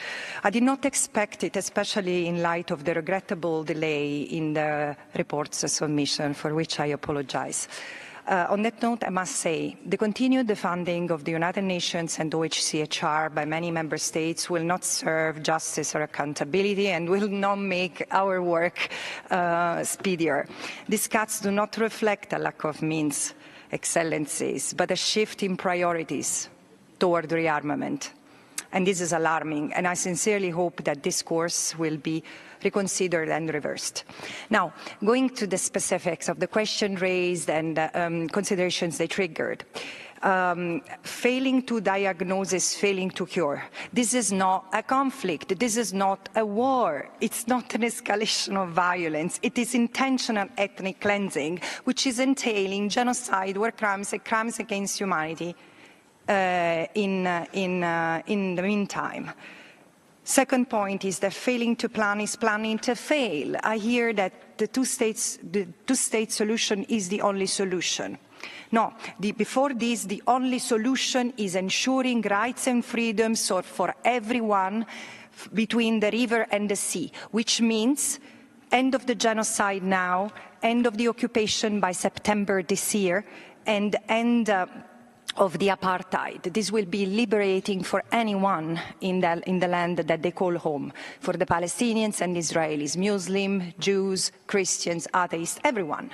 I did not expect it, especially in light of the regrettable delay in the report's submission, for which I apologize. On that note, I must say, the continued funding of the United Nations and OHCHR by many member states will not serve justice or accountability and will not make our work speedier. These cuts do not reflect a lack of means, excellencies, but a shift in priorities toward rearmament. And this is alarming, and I sincerely hope that this course will be reconsidered and reversed. Now, going to the specifics of the question raised and considerations they triggered. Failing to diagnose, failing to cure. This is not a conflict. This is not a war. It's not an escalation of violence. It is intentional ethnic cleansing, which is entailing genocide, war crimes, and crimes against humanity in the meantime. Second point is that failing to plan is planning to fail. I hear that the two-state solution is the only solution. No, before this, the only solution is ensuring rights and freedoms for everyone between the river and the sea, which means end of the genocide now, end of the occupation by September this year, and end of the apartheid. This will be liberating for anyone in the land that they call home, for the Palestinians and Israelis, Muslim, Jews, Christians, atheists, everyone.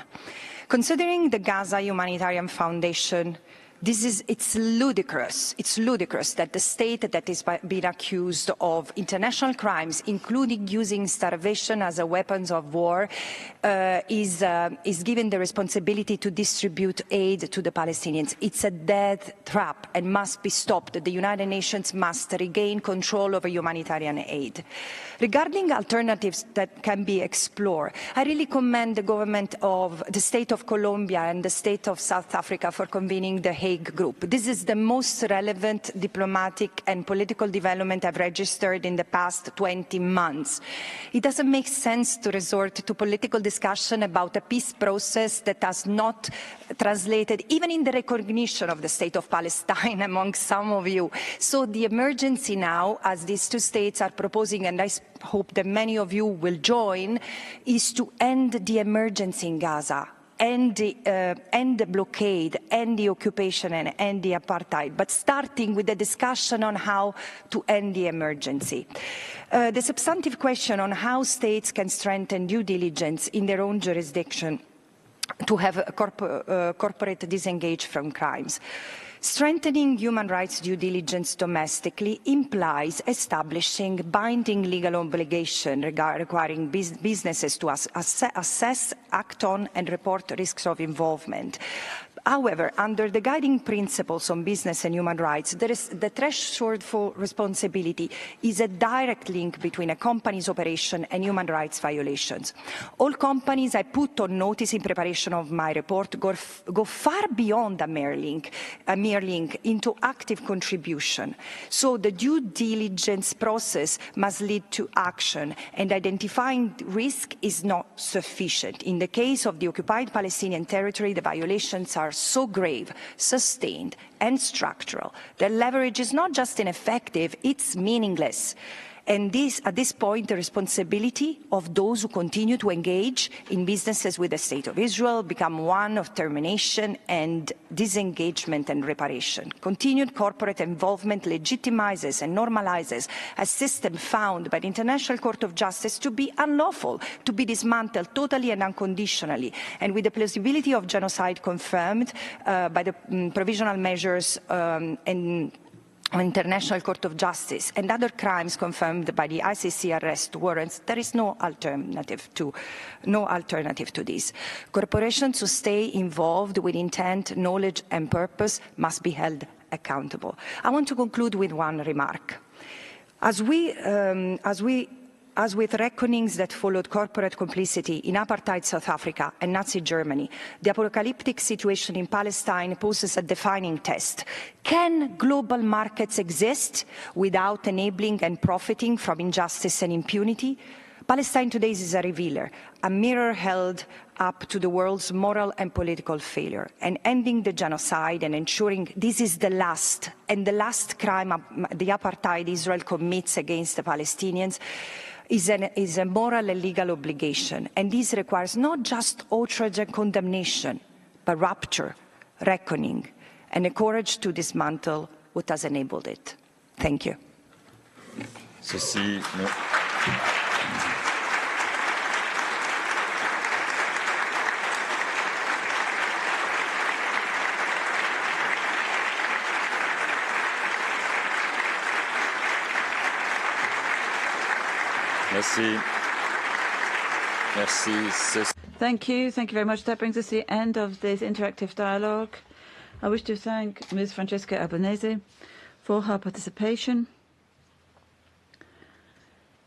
Considering the Gaza Humanitarian Foundation, it's ludicrous. It's ludicrous that the state that is being accused of international crimes, including using starvation as a weapon of war, is given the responsibility to distribute aid to the Palestinians. It's a death trap and must be stopped. The United Nations must regain control over humanitarian aid. Regarding alternatives that can be explored, I really commend the government of the state of Colombia and the state of South Africa for convening the Hague Group. This is the most relevant diplomatic and political development I've registered in the past 20 months. It doesn't make sense to resort to political discussion about a peace process that has not translated even in the recognition of the state of Palestine among some of you. So the emergency now, as these two states are proposing, and I hope that many of you will join, is to end the emergency in Gaza, end the blockade, end the occupation, and end the apartheid, but starting with the discussion on how to end the emergency. The substantive question on how states can strengthen due diligence in their own jurisdiction to have a corporate disengage from crimes. Strengthening human rights due diligence domestically implies establishing binding legal obligation requiring businesses to assess, act on, and report risks of involvement. However, under the guiding principles on business and human rights, the threshold for responsibility is a direct link between a company's operation and human rights violations. All companies I put on notice in preparation of my report go far beyond a mere link into active contribution. So the due diligence process must lead to action, and identifying risk is not sufficient. In the case of the occupied Palestinian territory, the violations are so grave, sustained, and structural that leverage is not just ineffective, it's meaningless. And at this point, the responsibility of those who continue to engage in businesses with the State of Israel become one of termination and disengagement and reparation. Continued corporate involvement legitimizes and normalizes a system found by the International Court of Justice to be unlawful, to be dismantled totally and unconditionally, and with the plausibility of genocide confirmed by the provisional measures and International Court of Justice and other crimes confirmed by the ICC arrest warrants, there is no alternative to this. Corporations who stay involved with intent, knowledge, and purpose must be held accountable. I want to conclude with one remark. As with reckonings that followed corporate complicity in apartheid South Africa and Nazi Germany, the apocalyptic situation in Palestine poses a defining test. Can global markets exist without enabling and profiting from injustice and impunity? Palestine today is a revealer, a mirror held up to the world's moral and political failure, and ending the genocide and ensuring this is the last crime the apartheid Israel commits against the Palestinians is a moral and legal obligation. And this requires not just outrage and condemnation, but rupture, reckoning, and the courage to dismantle what has enabled it. Thank you. Thank you very much. That brings us to the end of this interactive dialogue. I wish to thank Ms. Francesca Albanese for her participation.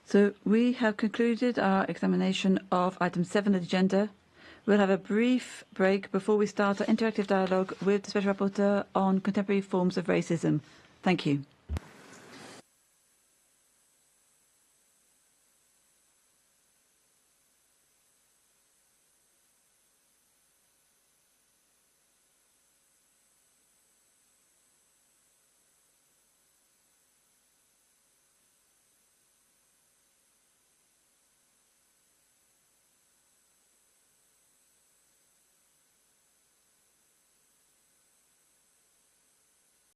So we have concluded our examination of item 7 of the agenda. We'll have a brief break before we start our interactive dialogue with the Special Rapporteur on contemporary forms of racism. Thank you.